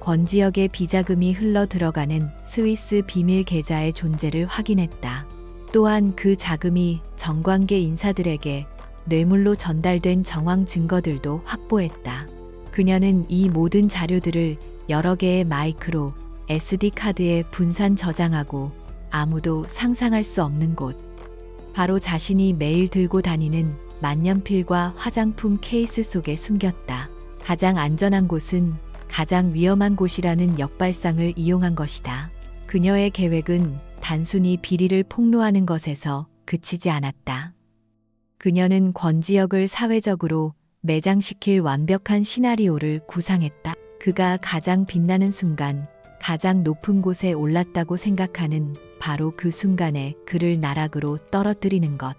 A: 권지혁의 비자금이 흘러 들어가는 스위스 비밀 계좌의 존재를 확인했다. 또한 그 자금이 정관계 인사들에게 뇌물로 전달된 정황 증거들도 확보했다. 그녀는 이 모든 자료들을 여러 개의 마이크로 SD카드에 분산 저장하고 아무도 상상할 수 없는 곳, 바로 자신이 매일 들고 다니는 만년필과 화장품 케이스 속에 숨겼다. 가장 안전한 곳은 가장 위험한 곳이라는 역발상을 이용한 것이다. 그녀의 계획은 단순히 비리를 폭로하는 것에서 그치지 않았다. 그녀는 권지혁을 사회적으로 매장시킬 완벽한 시나리오를 구상했다. 그가 가장 빛나는 순간, 가장 높은 곳에 올랐다고 생각하는 바로 그 순간에 그를 나락으로 떨어뜨리는 것.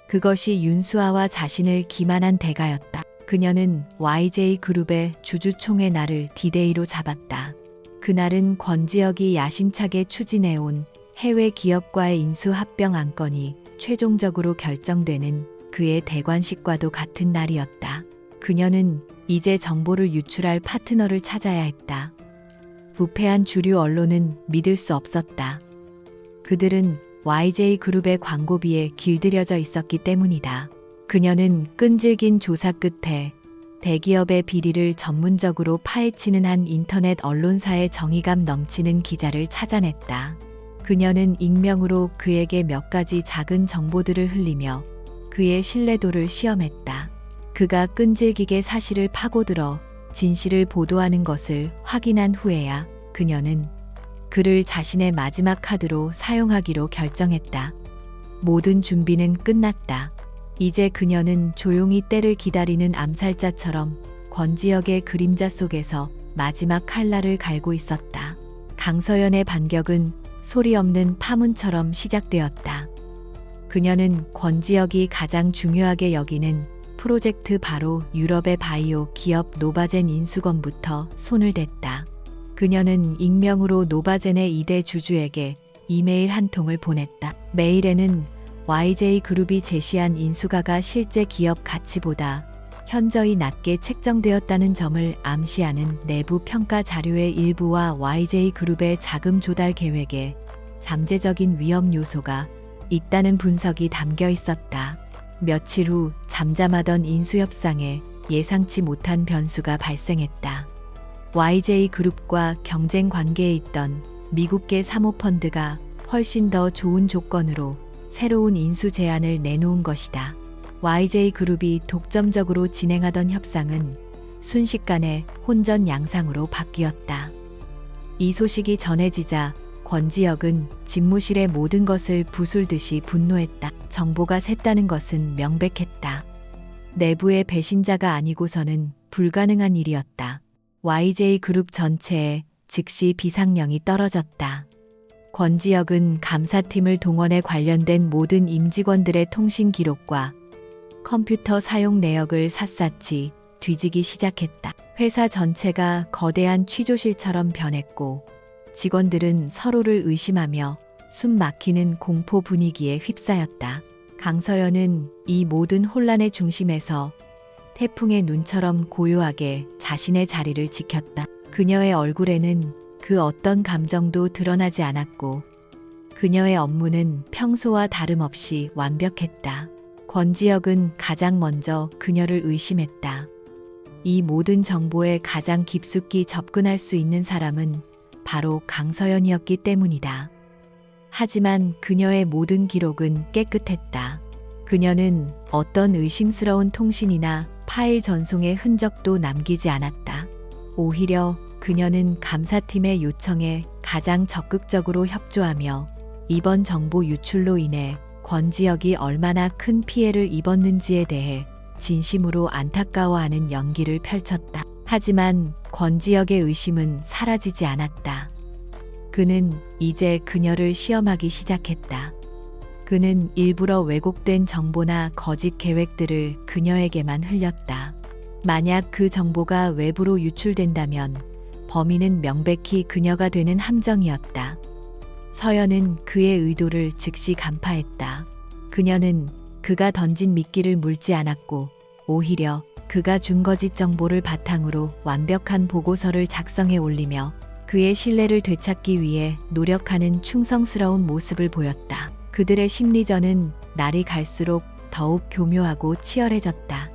A: 그것이 윤수아와 자신을 기만한 대가였다. 그녀는 YJ그룹의 주주총회 날을 디데이로 잡았다. 그날은 권지혁이 야심차게 추진해온 해외 기업과의 인수합병 안건이 최종적으로 결정되는 그의 대관식과도 같은 날이었다. 그녀는 이제 정보를 유출할 파트너를 찾아야 했다. 부패한 주류 언론은 믿을 수 없었다. 그들은 YJ그룹의 광고비에 길들여져 있었기 때문이다. 그녀는 끈질긴 조사 끝에 대기업의 비리를 전문적으로 파헤치는 한 인터넷 언론사의 정의감 넘치는 기자를 찾아냈다. 그녀는 익명으로 그에게 몇 가지 작은 정보들을 흘리며 그의 신뢰도를 시험했다. 그가 끈질기게 사실을 파고들어 진실을 보도하는 것을 확인한 후에야 그녀는 그를 자신의 마지막 카드로 사용하기로 결정했다. 모든 준비는 끝났다. 이제 그녀는 조용히 때를 기다리는 암살자처럼 권지혁의 그림자 속에서 마지막 칼날을 갈고 있었다. 강서연의 반격은 소리 없는 파문처럼 시작되었다. 그녀는 권지혁이 가장 중요하게 여기는 프로젝트 바로 유럽의 바이오 기업 노바젠 인수건부터 손을 댔다. 그녀는 익명으로 노바젠의 2대 주주에게 이메일 한 통을 보냈다. 메일에는 YJ그룹이 제시한 인수가가 실제 기업 가치보다 현저히 낮게 책정되었다는 점을 암시하는 내부 평가 자료의 일부와 YJ그룹의 자금 조달 계획에 잠재적인 위험 요소가 있다는 분석이 담겨 있었다. 며칠 후 잠잠하던 인수협상에 예상치 못한 변수가 발생했다. YJ그룹과 경쟁 관계에 있던 미국계 사모펀드가 훨씬 더 좋은 조건으로 새로운 인수 제안을 내놓은 것이다. YJ그룹이 독점적으로 진행하던 협상은 순식간에 혼전 양상으로 바뀌었다. 이 소식이 전해지자 권지혁은 집무실의 모든 것을 부술듯이 분노했다. 정보가 샜다는 것은 명백했다. 내부의 배신자가 아니고서는 불가능한 일이었다. YJ그룹 전체에 즉시 비상령이 떨어졌다. 권지혁은 감사팀을 동원해 관련된 모든 임직원들의 통신 기록과 컴퓨터 사용 내역을 샅샅이 뒤지기 시작했다. 회사 전체가 거대한 취조실처럼 변했고 직원들은 서로를 의심하며 숨 막히는 공포 분위기에 휩싸였다. 강서연은 이 모든 혼란의 중심에서 태풍의 눈처럼 고요하게 자신의 자리를 지켰다. 그녀의 얼굴에는 그 어떤 감정도 드러나지 않았고 그녀의 업무는 평소와 다름없이 완벽했다. 권지혁은 가장 먼저 그녀를 의심했다. 이 모든 정보에 가장 깊숙이 접근할 수 있는 사람은 바로 강서연이었기 때문이다. 하지만 그녀의 모든 기록은 깨끗했다. 그녀는 어떤 의심스러운 통신이나 파일 전송의 흔적도 남기지 않았다. 오히려 그녀는 감사팀의 요청에 가장 적극적으로 협조하며 이번 정보 유출로 인해 권지혁이 얼마나 큰 피해를 입었는지에 대해 진심으로 안타까워하는 연기를 펼쳤다. 하지만 권지혁의 의심은 사라지지 않았다. 그는 이제 그녀를 시험하기 시작했다. 그는 일부러 왜곡된 정보나 거짓 계획들을 그녀에게만 흘렸다. 만약 그 정보가 외부로 유출된다면 범인은 명백히 그녀가 되는 함정이었다. 서연은 그의 의도를 즉시 간파했다. 그녀는 그가 던진 미끼를 물지 않았고 오히려 그가 준 거짓 정보를 바탕으로 완벽한 보고서를 작성해 올리며 그의 신뢰를 되찾기 위해 노력하는 충성스러운 모습을 보였다. 그들의 심리전은 날이 갈수록 더욱 교묘하고 치열해졌다.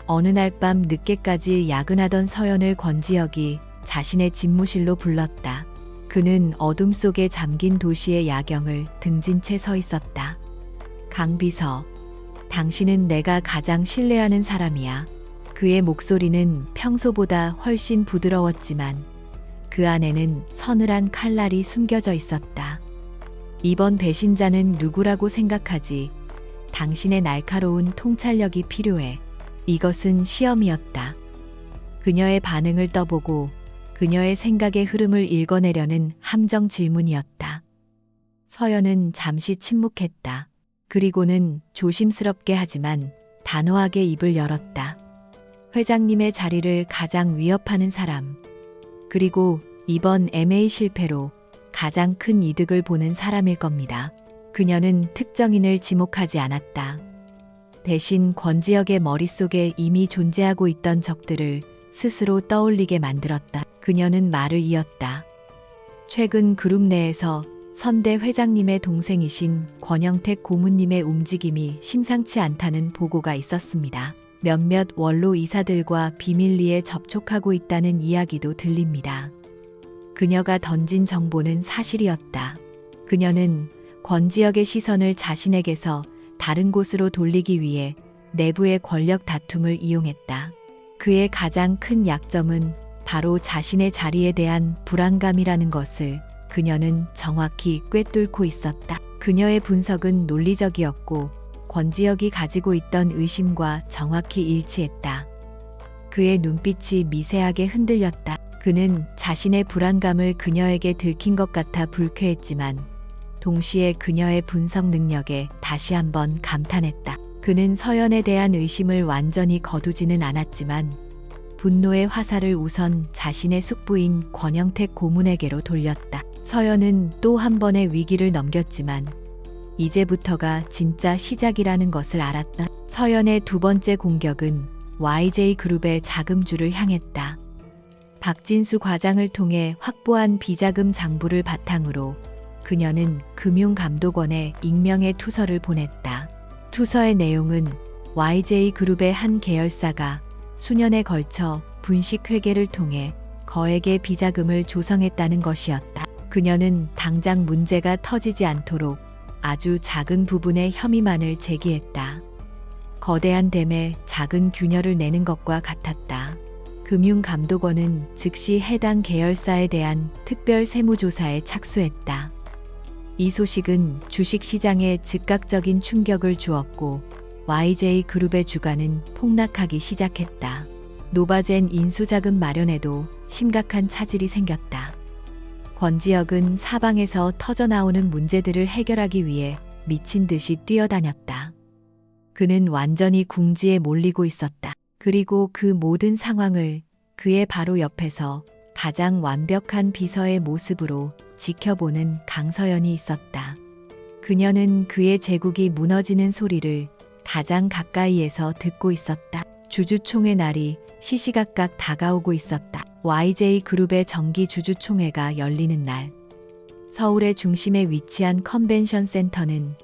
A: 어느 날 밤 늦게까지 야근하던 서연을 권지혁이 자신의 집무실로 불렀다. 그는 어둠 속에 잠긴 도시의 야경을 등진 채 서 있었다. 강비서, 당신은 내가 가장 신뢰하는 사람이야. 그의 목소리는 평소보다 훨씬 부드러웠지만 그 안에는 서늘한 칼날이 숨겨져 있었다. 이번 배신자는 누구라고 생각하지? 당신의 날카로운 통찰력이 필요해. 이것은 시험이었다. 그녀의 반응을 떠보고 그녀의 생각의 흐름을 읽어내려는 함정 질문이었다. 서연은 잠시 침묵했다. 그리고는 조심스럽게 하지만 단호하게 입을 열었다. 회장님의 자리를 가장 위협하는 사람, 그리고 이번 MA 실패로 가장 큰 이득을 보는 사람일 겁니다. 그녀는 특정인을 지목하지 않았다. 대신 권지혁의 머릿속에 이미 존재하고 있던 적들을 스스로 떠올리게 만들었다. 그녀는 말을 이었다. 최근 그룹 내에서 선대 회장님의 동생이신 권영택 고문님의 움직임이 심상치 않다는 보고가 있었습니다. 몇몇 원로 이사들과 비밀리에 접촉하고 있다는 이야기도 들립니다. 그녀가 던진 정보는 사실이었다. 그녀는 권지혁의 시선을 자신에게서 다른 곳으로 돌리기 위해 내부의 권력 다툼을 이용했다. 그의 가장 큰 약점은 바로 자신의 자리에 대한 불안감이라는 것을 그녀는 정확히 꿰뚫고 있었다. 그녀의 분석은 논리적이었고 권지혁이 가지고 있던 의심과 정확히 일치했다. 그의 눈빛이 미세하게 흔들렸다. 그는 자신의 불안감을 그녀에게 들킨 것 같아 불쾌했지만 동시에 그녀의 분석 능력에 다시 한번 감탄했다. 그는 서연에 대한 의심을 완전히 거두지는 않았지만 분노의 화살을 우선 자신의 숙부인 권영택 고문에게로 돌렸다. 서연은 또 한 번의 위기를 넘겼지만 이제부터가 진짜 시작이라는 것을 알았다. 서연의 두 번째 공격은 YJ그룹의 자금주를 향했다. 박진수 과장을 통해 확보한 비자금 장부를 바탕으로 그녀는 금융감독원에 익명의 투서를 보냈다. 투서의 내용은 YJ그룹의 한 계열사가 수년에 걸쳐 분식회계를 통해 거액의 비자금을 조성했다는 것이었다. 그녀는 당장 문제가 터지지 않도록 아주 작은 부분의 혐의만을 제기했다. 거대한 댐에 작은 균열을 내는 것과 같았다. 금융감독원은 즉시 해당 계열사에 대한 특별 세무조사에 착수했다. 이 소식은 주식시장에 즉각적인 충격을 주었고 YJ그룹의 주가는 폭락하기 시작했다. 노바젠 인수자금 마련에도 심각한 차질이 생겼다. 권지혁은 사방에서 터져나오는 문제들을 해결하기 위해 미친 듯이 뛰어다녔다. 그는 완전히 궁지에 몰리고 있었다. 그리고 그 모든 상황을 그의 바로 옆에서 가장 완벽한 비서의 모습으로 지켜보는 강서연이 있었다. 그녀는 그의 제국이 무너지는 소리를 가장 가까이에서 듣고 있었다. 주주총회 날이 시시각각 다가오고 있었다. YJ그룹의 정기 주주총회가 열리는 날. 서울의 중심에 위치한 컨벤션 센터는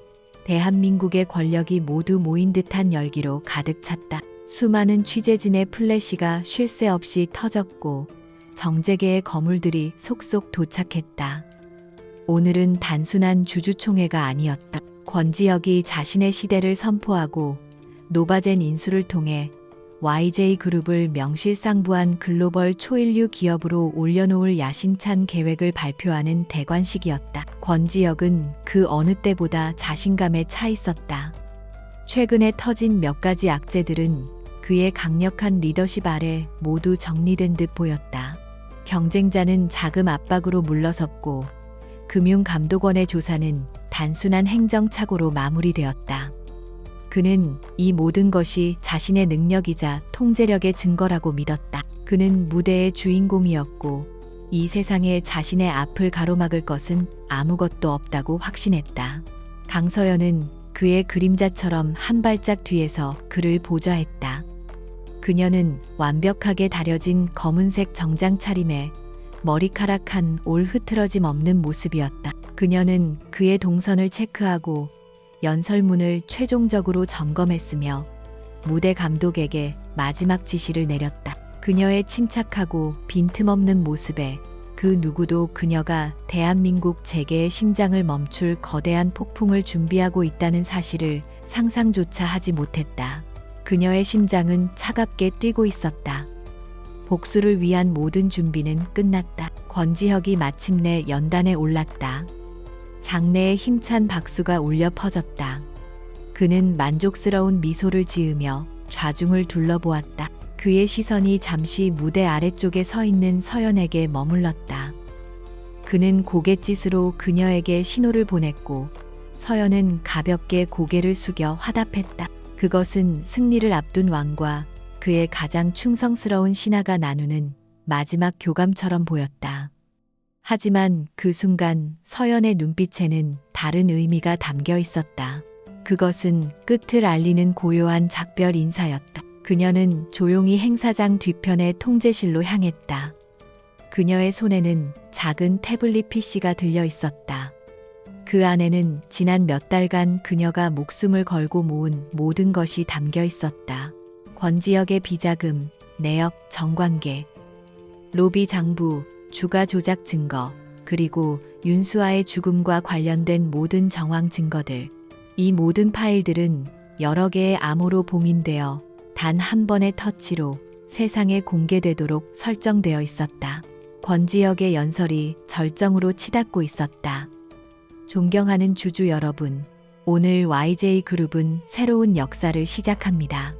A: 대한민국의 권력이 모두 모인 듯한 열기로 가득 찼다. 수많은 취재진의 플래시가 쉴 새 없이 터졌고 정재계의 거물들이 속속 도착했다. 오늘은 단순한 주주총회가 아니었다. 권지혁이 자신의 시대를 선포하고 노바젠 인수를 통해 YJ그룹을 명실상부한 글로벌 초일류 기업으로 올려놓을 야심찬 계획을 발표하는 대관식이었다. 권지혁은 그 어느 때보다 자신감에 차 있었다. 최근에 터진 몇 가지 악재들은 그의 강력한 리더십 아래 모두 정리된 듯 보였다. 경쟁자는 자금 압박으로 물러섰고 금융감독원의 조사는 단순한 행정착오로 마무리되었다. 그는 이 모든 것이 자신의 능력이자 통제력의 증거라고 믿었다. 그는 무대의 주인공이었고 이 세상에 자신의 앞을 가로막을 것은 아무것도 없다고 확신했다. 강서연은 그의 그림자처럼 한 발짝 뒤에서 그를 보좌했다. 그녀는 완벽하게 다려진 검은색 정장 차림에 머리카락 한 올 흐트러짐 없는 모습이었다. 그녀는 그의 동선을 체크하고 연설문을 최종적으로 점검했으며 무대 감독에게 마지막 지시를 내렸다. 그녀의 침착하고 빈틈없는 모습에 그 누구도 그녀가 대한민국 재계의 심장을 멈출 거대한 폭풍을 준비하고 있다는 사실을 상상조차 하지 못했다. 그녀의 심장은 차갑게 뛰고 있었다. 복수를 위한 모든 준비는 끝났다. 권지혁이 마침내 연단에 올랐다. 장내에 힘찬 박수가 울려 퍼졌다. 그는 만족스러운 미소를 지으며 좌중을 둘러보았다. 그의 시선이 잠시 무대 아래쪽에 서 있는 서연에게 머물렀다. 그는 고갯짓으로 그녀에게 신호를 보냈고 서연은 가볍게 고개를 숙여 화답했다. 그것은 승리를 앞둔 왕과 그의 가장 충성스러운 신하가 나누는 마지막 교감처럼 보였다. 하지만 그 순간 서연의 눈빛에는 다른 의미가 담겨 있었다. 그것은 끝을 알리는 고요한 작별 인사였다. 그녀는 조용히 행사장 뒤편의 통제실로 향했다. 그녀의 손에는 작은 태블릿 PC가 들려 있었다. 그 안에는 지난 몇 달간 그녀가 목숨을 걸고 모은 모든 것이 담겨 있었다. 권지혁의 비자금, 내역, 정관계, 로비 장부, 주가 조작 증거, 그리고 윤수아의 죽음과 관련된 모든 정황 증거들. 이 모든 파일들은 여러 개의 암호로 봉인되어 단 한 번의 터치로 세상에 공개되도록 설정되어 있었다. 권지혁의 연설이 절정으로 치닫고 있었다. 존경하는 주주 여러분, 오늘 YJ그룹은 새로운 역사를 시작합니다.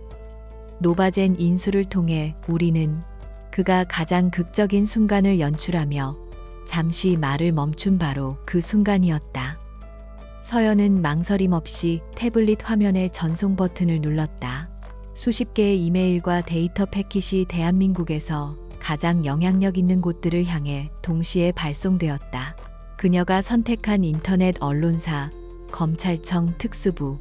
A: 노바젠 인수를 통해 우리는 그가 가장 극적인 순간을 연출하며 잠시 말을 멈춘 바로 그 순간이었다. 서연은 망설임 없이 태블릿 화면의 전송 버튼을 눌렀다. 수십 개의 이메일과 데이터 패킷이 대한민국에서 가장 영향력 있는 곳들을 향해 동시에 발송되었다. 그녀가 선택한 인터넷 언론사, 검찰청 특수부,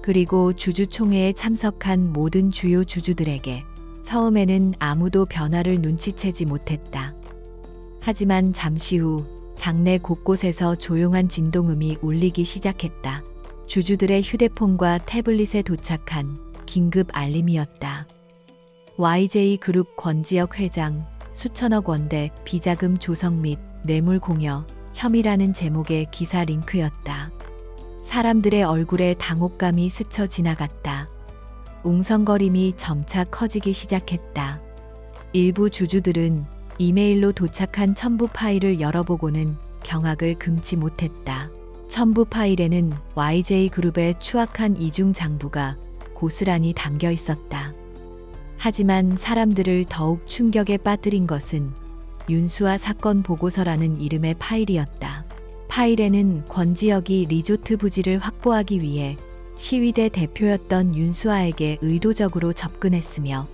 A: 그리고 주주총회에 참석한 모든 주요 주주들에게 처음에는 아무도 변화를 눈치채지 못했다. 하지만 잠시 후 장내 곳곳에서 조용한 진동음이 울리기 시작했다. 주주들의 휴대폰과 태블릿에 도착한 긴급 알림이었다. YJ그룹 권지혁 회장, 수천억 원대 비자금 조성 및 뇌물 공여 혐의라는 제목의 기사 링크였다. 사람들의 얼굴에 당혹감이 스쳐 지나갔다. 웅성거림이 점차 커지기 시작했다. 일부 주주들은 이메일로 도착한 첨부 파일을 열어보고는 경악을 금치 못했다. 첨부 파일에는 YJ그룹의 추악한 이중 장부가 고스란히 담겨 있었다. 하지만 사람들을 더욱 충격에 빠뜨린 것은 윤수아 사건 보고서라는 이름의 파일이었다. 파일에는 권지혁이 리조트 부지를 확보하기 위해 시위대 대표였던 윤수아에게 의도적으로 접근했으며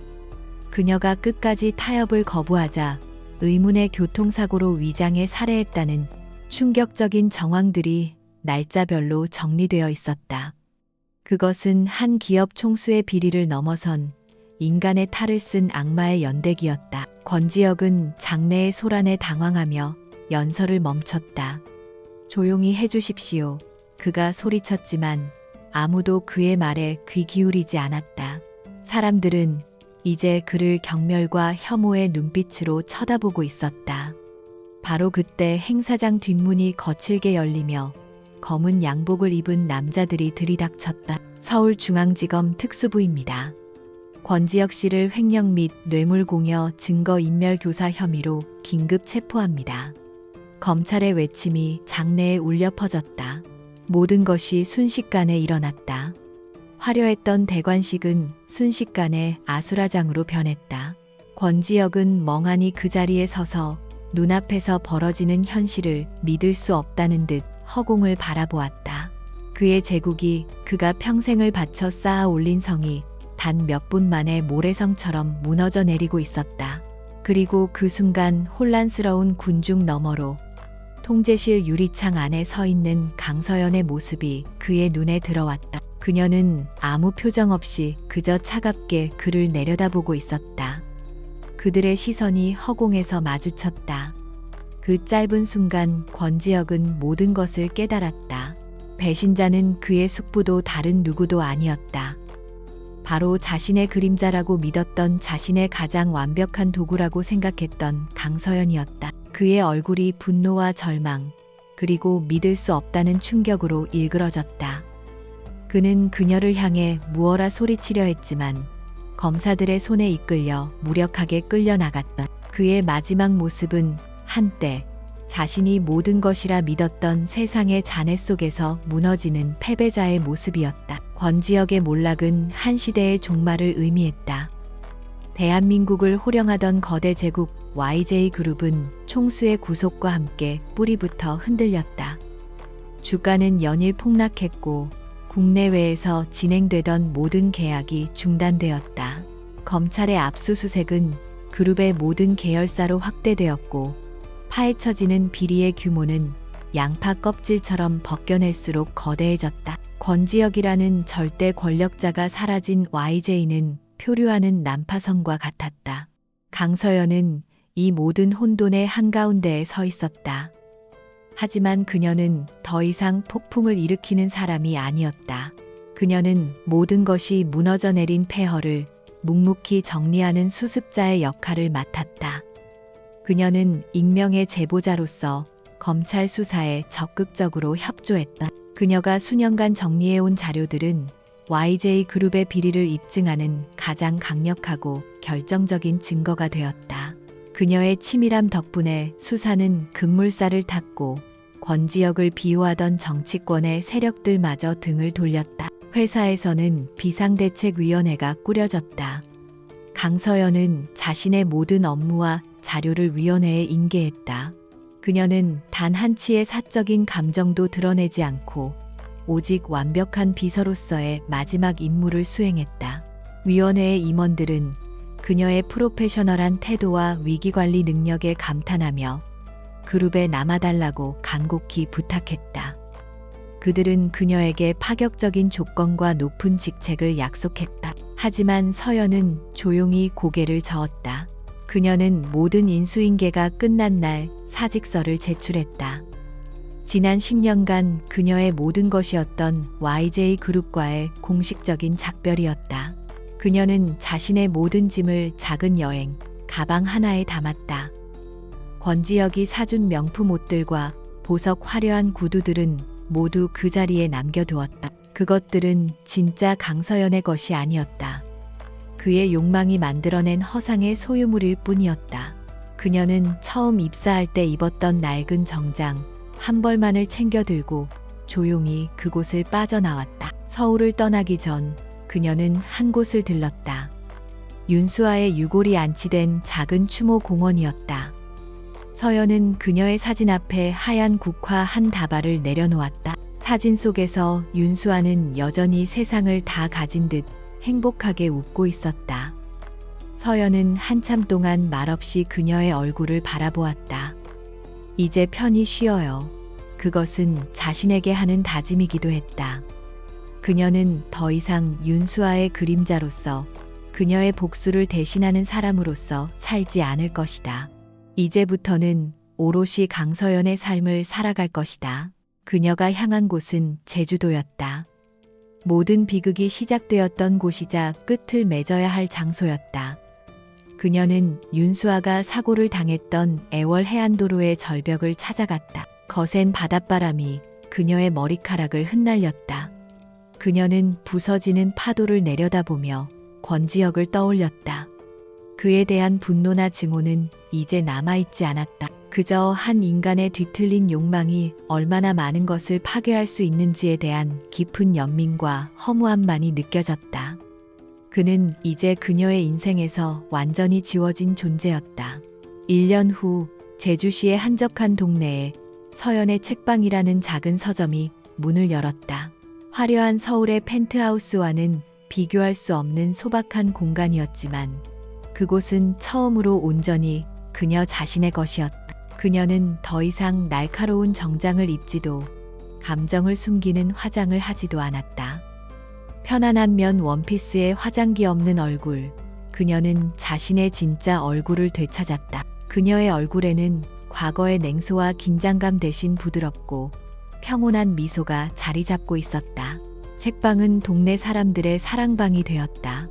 A: 그녀가 끝까지 타협을 거부하자 의문의 교통사고로 위장해 살해했다는 충격적인 정황들이 날짜별로 정리되어 있었다. 그것은 한 기업 총수의 비리를 넘어선 인간의 탈을 쓴 악마의 연대기였다. 권지혁은 장내의 소란에 당황하며 연설을 멈췄다. 조용히 해주십시오. 그가 소리쳤지만 아무도 그의 말에 귀 기울이지 않았다. 사람들은 이제 그를 경멸과 혐오의 눈빛으로 쳐다보고 있었다. 바로 그때 행사장 뒷문이 거칠게 열리며 검은 양복을 입은 남자들이 들이닥쳤다. 서울중앙지검 특수부입니다. 권지혁 씨를 횡령 및 뇌물공여 증거인멸 교사 혐의로 긴급 체포합니다. 검찰의 외침이 장내에 울려 퍼졌다. 모든 것이 순식간에 일어났다. 화려했던 대관식은 순식간에 아수라장으로 변했다. 권지혁은 멍하니 그 자리에 서서 눈앞에서 벌어지는 현실을 믿을 수 없다는 듯 허공을 바라보았다. 그의 제국이, 그가 평생을 바쳐 쌓아 올린 성이 단 몇 분 만에 모래성처럼 무너져 내리고 있었다. 그리고 그 순간 혼란스러운 군중 너머로 통제실 유리창 안에 서 있는 강서연의 모습이 그의 눈에 들어왔다. 그녀는 아무 표정 없이 그저 차갑게 그를 내려다보고 있었다. 그들의 시선이 허공에서 마주쳤다. 그 짧은 순간 권지혁은 모든 것을 깨달았다. 배신자는 그의 숙부도 다른 누구도 아니었다. 바로 자신의 그림자라고 믿었던, 자신의 가장 완벽한 도구라고 생각했던 강서연이었다. 그의 얼굴이 분노와 절망, 그리고 믿을 수 없다는 충격으로 일그러졌다. 그는 그녀를 향해 무어라 소리치려 했지만 검사들의 손에 이끌려 무력하게 끌려나갔다. 그의 마지막 모습은 한때 자신이 모든 것이라 믿었던 세상의 잔해 속에서 무너지는 패배자의 모습이었다. 권지혁의 몰락은 한 시대의 종말을 의미했다. 대한민국을 호령하던 거대 제국 YJ그룹은 총수의 구속과 함께 뿌리부터 흔들렸다. 주가는 연일 폭락했고 국내외에서 진행되던 모든 계약이 중단되었다. 검찰의 압수수색은 그룹의 모든 계열사로 확대되었고 파헤쳐지는 비리의 규모는 양파 껍질처럼 벗겨낼수록 거대해졌다. 권지혁이라는 절대 권력자가 사라진 YJ는 표류하는 난파선과 같았다. 강서연은 이 모든 혼돈의 한가운데에 서 있었다. 하지만 그녀는 더 이상 폭풍을 일으키는 사람이 아니었다. 그녀는 모든 것이 무너져 내린 폐허를 묵묵히 정리하는 수습자의 역할을 맡았다. 그녀는 익명의 제보자로서 검찰 수사에 적극적으로 협조했다. 그녀가 수년간 정리해온 자료들은 YJ 그룹의 비리를 입증하는 가장 강력하고 결정적인 증거가 되었다. 그녀의 치밀함 덕분에 수사는 급물살을 탔고 권지혁을 비호하던 정치권의 세력들마저 등을 돌렸다. 회사에서는 비상대책위원회가 꾸려졌다. 강서연은 자신의 모든 업무와 자료를 위원회에 인계했다. 그녀는 단 한치의 사적인 감정도 드러내지 않고 오직 완벽한 비서로서의 마지막 임무를 수행했다. 위원회의 임원들은 그녀의 프로페셔널한 태도와 위기관리 능력에 감탄하며 그룹에 남아달라고 간곡히 부탁했다. 그들은 그녀에게 파격적인 조건과 높은 직책을 약속했다. 하지만 서연은 조용히 고개를 저었다. 그녀는 모든 인수인계가 끝난 날 사직서를 제출했다. 지난 10년간 그녀의 모든 것이었던 YJ 그룹과의 공식적인 작별이었다. 그녀는 자신의 모든 짐을 작은 여행, 가방 하나에 담았다. 권지혁이 사준 명품 옷들과 보석 화려한 구두들은 모두 그 자리에 남겨두었다. 그것들은 진짜 강서연의 것이 아니었다. 그의 욕망이 만들어낸 허상의 소유물일 뿐이었다. 그녀는 처음 입사할 때 입었던 낡은 정장 한 벌만을 챙겨 들고 조용히 그곳을 빠져나왔다. 서울을 떠나기 전 그녀는 한 곳을 들렀다. 윤수아의 유골이 안치된 작은 추모 공원이었다. 서연은 그녀의 사진 앞에 하얀 국화 한 다발을 내려놓았다. 사진 속에서 윤수아는 여전히 세상을 다 가진 듯 행복하게 웃고 있었다. 서연은 한참 동안 말없이 그녀의 얼굴을 바라보았다. 이제 편히 쉬어요. 그것은 자신에게 하는 다짐이기도 했다. 그녀는 더 이상 윤수아의 그림자로서 그녀의 복수를 대신하는 사람으로서 살지 않을 것이다. 이제부터는 오롯이 강서연의 삶을 살아갈 것이다. 그녀가 향한 곳은 제주도였다. 모든 비극이 시작되었던 곳이자 끝을 맺어야 할 장소였다. 그녀는 윤수아가 사고를 당했던 애월 해안도로의 절벽을 찾아갔다. 거센 바닷바람이 그녀의 머리카락을 흩날렸다. 그녀는 부서지는 파도를 내려다보며 권지혁을 떠올렸다. 그에 대한 분노나 증오는 이제 남아있지 않았다. 그저 한 인간의 뒤틀린 욕망이 얼마나 많은 것을 파괴할 수 있는지에 대한 깊은 연민과 허무함만이 느껴졌다. 그는 이제 그녀의 인생에서 완전히 지워진 존재였다. 1년 후 제주시의 한적한 동네에 서연의 책방이라는 작은 서점이 문을 열었다. 화려한 서울의 펜트하우스와는 비교할 수 없는 소박한 공간이었지만 그곳은 처음으로 온전히 그녀 자신의 것이었다. 그녀는 더 이상 날카로운 정장을 입지도 감정을 숨기는 화장을 하지도 않았다. 편안한 면 원피스에 화장기 없는 얼굴, 그녀는 자신의 진짜 얼굴을 되찾았다. 그녀의 얼굴에는 과거의 냉소와 긴장감 대신 부드럽고 평온한 미소가 자리 잡고 있었다. 책방은 동네 사람들의 사랑방이 되었다.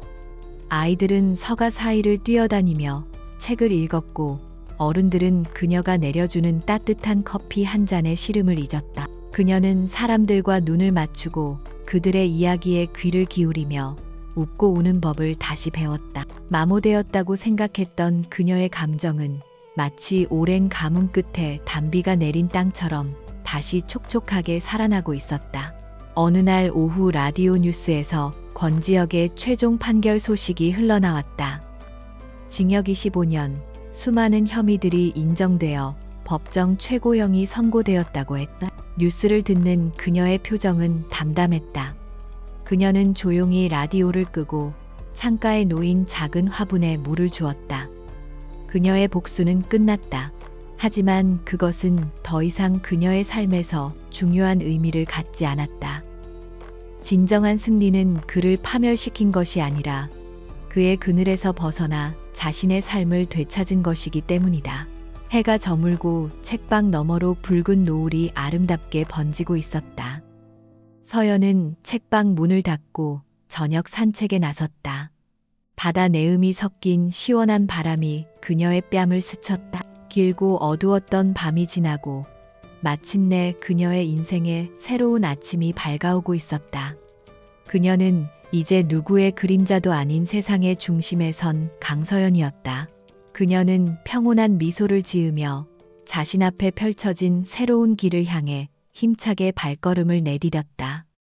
A: 아이들은 서가 사이를 뛰어다니며 책을 읽었고 어른들은 그녀가 내려주는 따뜻한 커피 한 잔의 시름을 잊었다. 그녀는 사람들과 눈을 맞추고 그들의 이야기에 귀를 기울이며 웃고 우는 법을 다시 배웠다. 마모되었다고 생각했던 그녀의 감정은 마치 오랜 가뭄 끝에 단비가 내린 땅처럼 다시 촉촉하게 살아나고 있었다. 어느 날 오후 라디오 뉴스에서 권지혁의 최종 판결 소식이 흘러나왔다. 징역 25년, 수많은 혐의들이 인정되어 법정 최고형이 선고되었다고 했다. 뉴스를 듣는 그녀의 표정은 담담했다. 그녀는 조용히 라디오를 끄고 창가에 놓인 작은 화분에 물을 주었다. 그녀의 복수는 끝났다. 하지만 그것은 더 이상 그녀의 삶에서 중요한 의미를 갖지 않았다. 진정한 승리는 그를 파멸시킨 것이 아니라 그의 그늘에서 벗어나 자신의 삶을 되찾은 것이기 때문이다. 해가 저물고 책방 너머로 붉은 노을이 아름답게 번지고 있었다. 서연은 책방 문을 닫고 저녁 산책에 나섰다. 바다 내음이 섞인 시원한 바람이 그녀의 뺨을 스쳤다. 길고 어두웠던 밤이 지나고 마침내 그녀의 인생에 새로운 아침이 밝아오고 있었다. 그녀는 이제 누구의 그림자도 아닌 세상의 중심에 선 강서연이었다. 그녀는 평온한 미소를 지으며 자신 앞에 펼쳐진 새로운 길을 향해 힘차게 발걸음을 내디뎠다.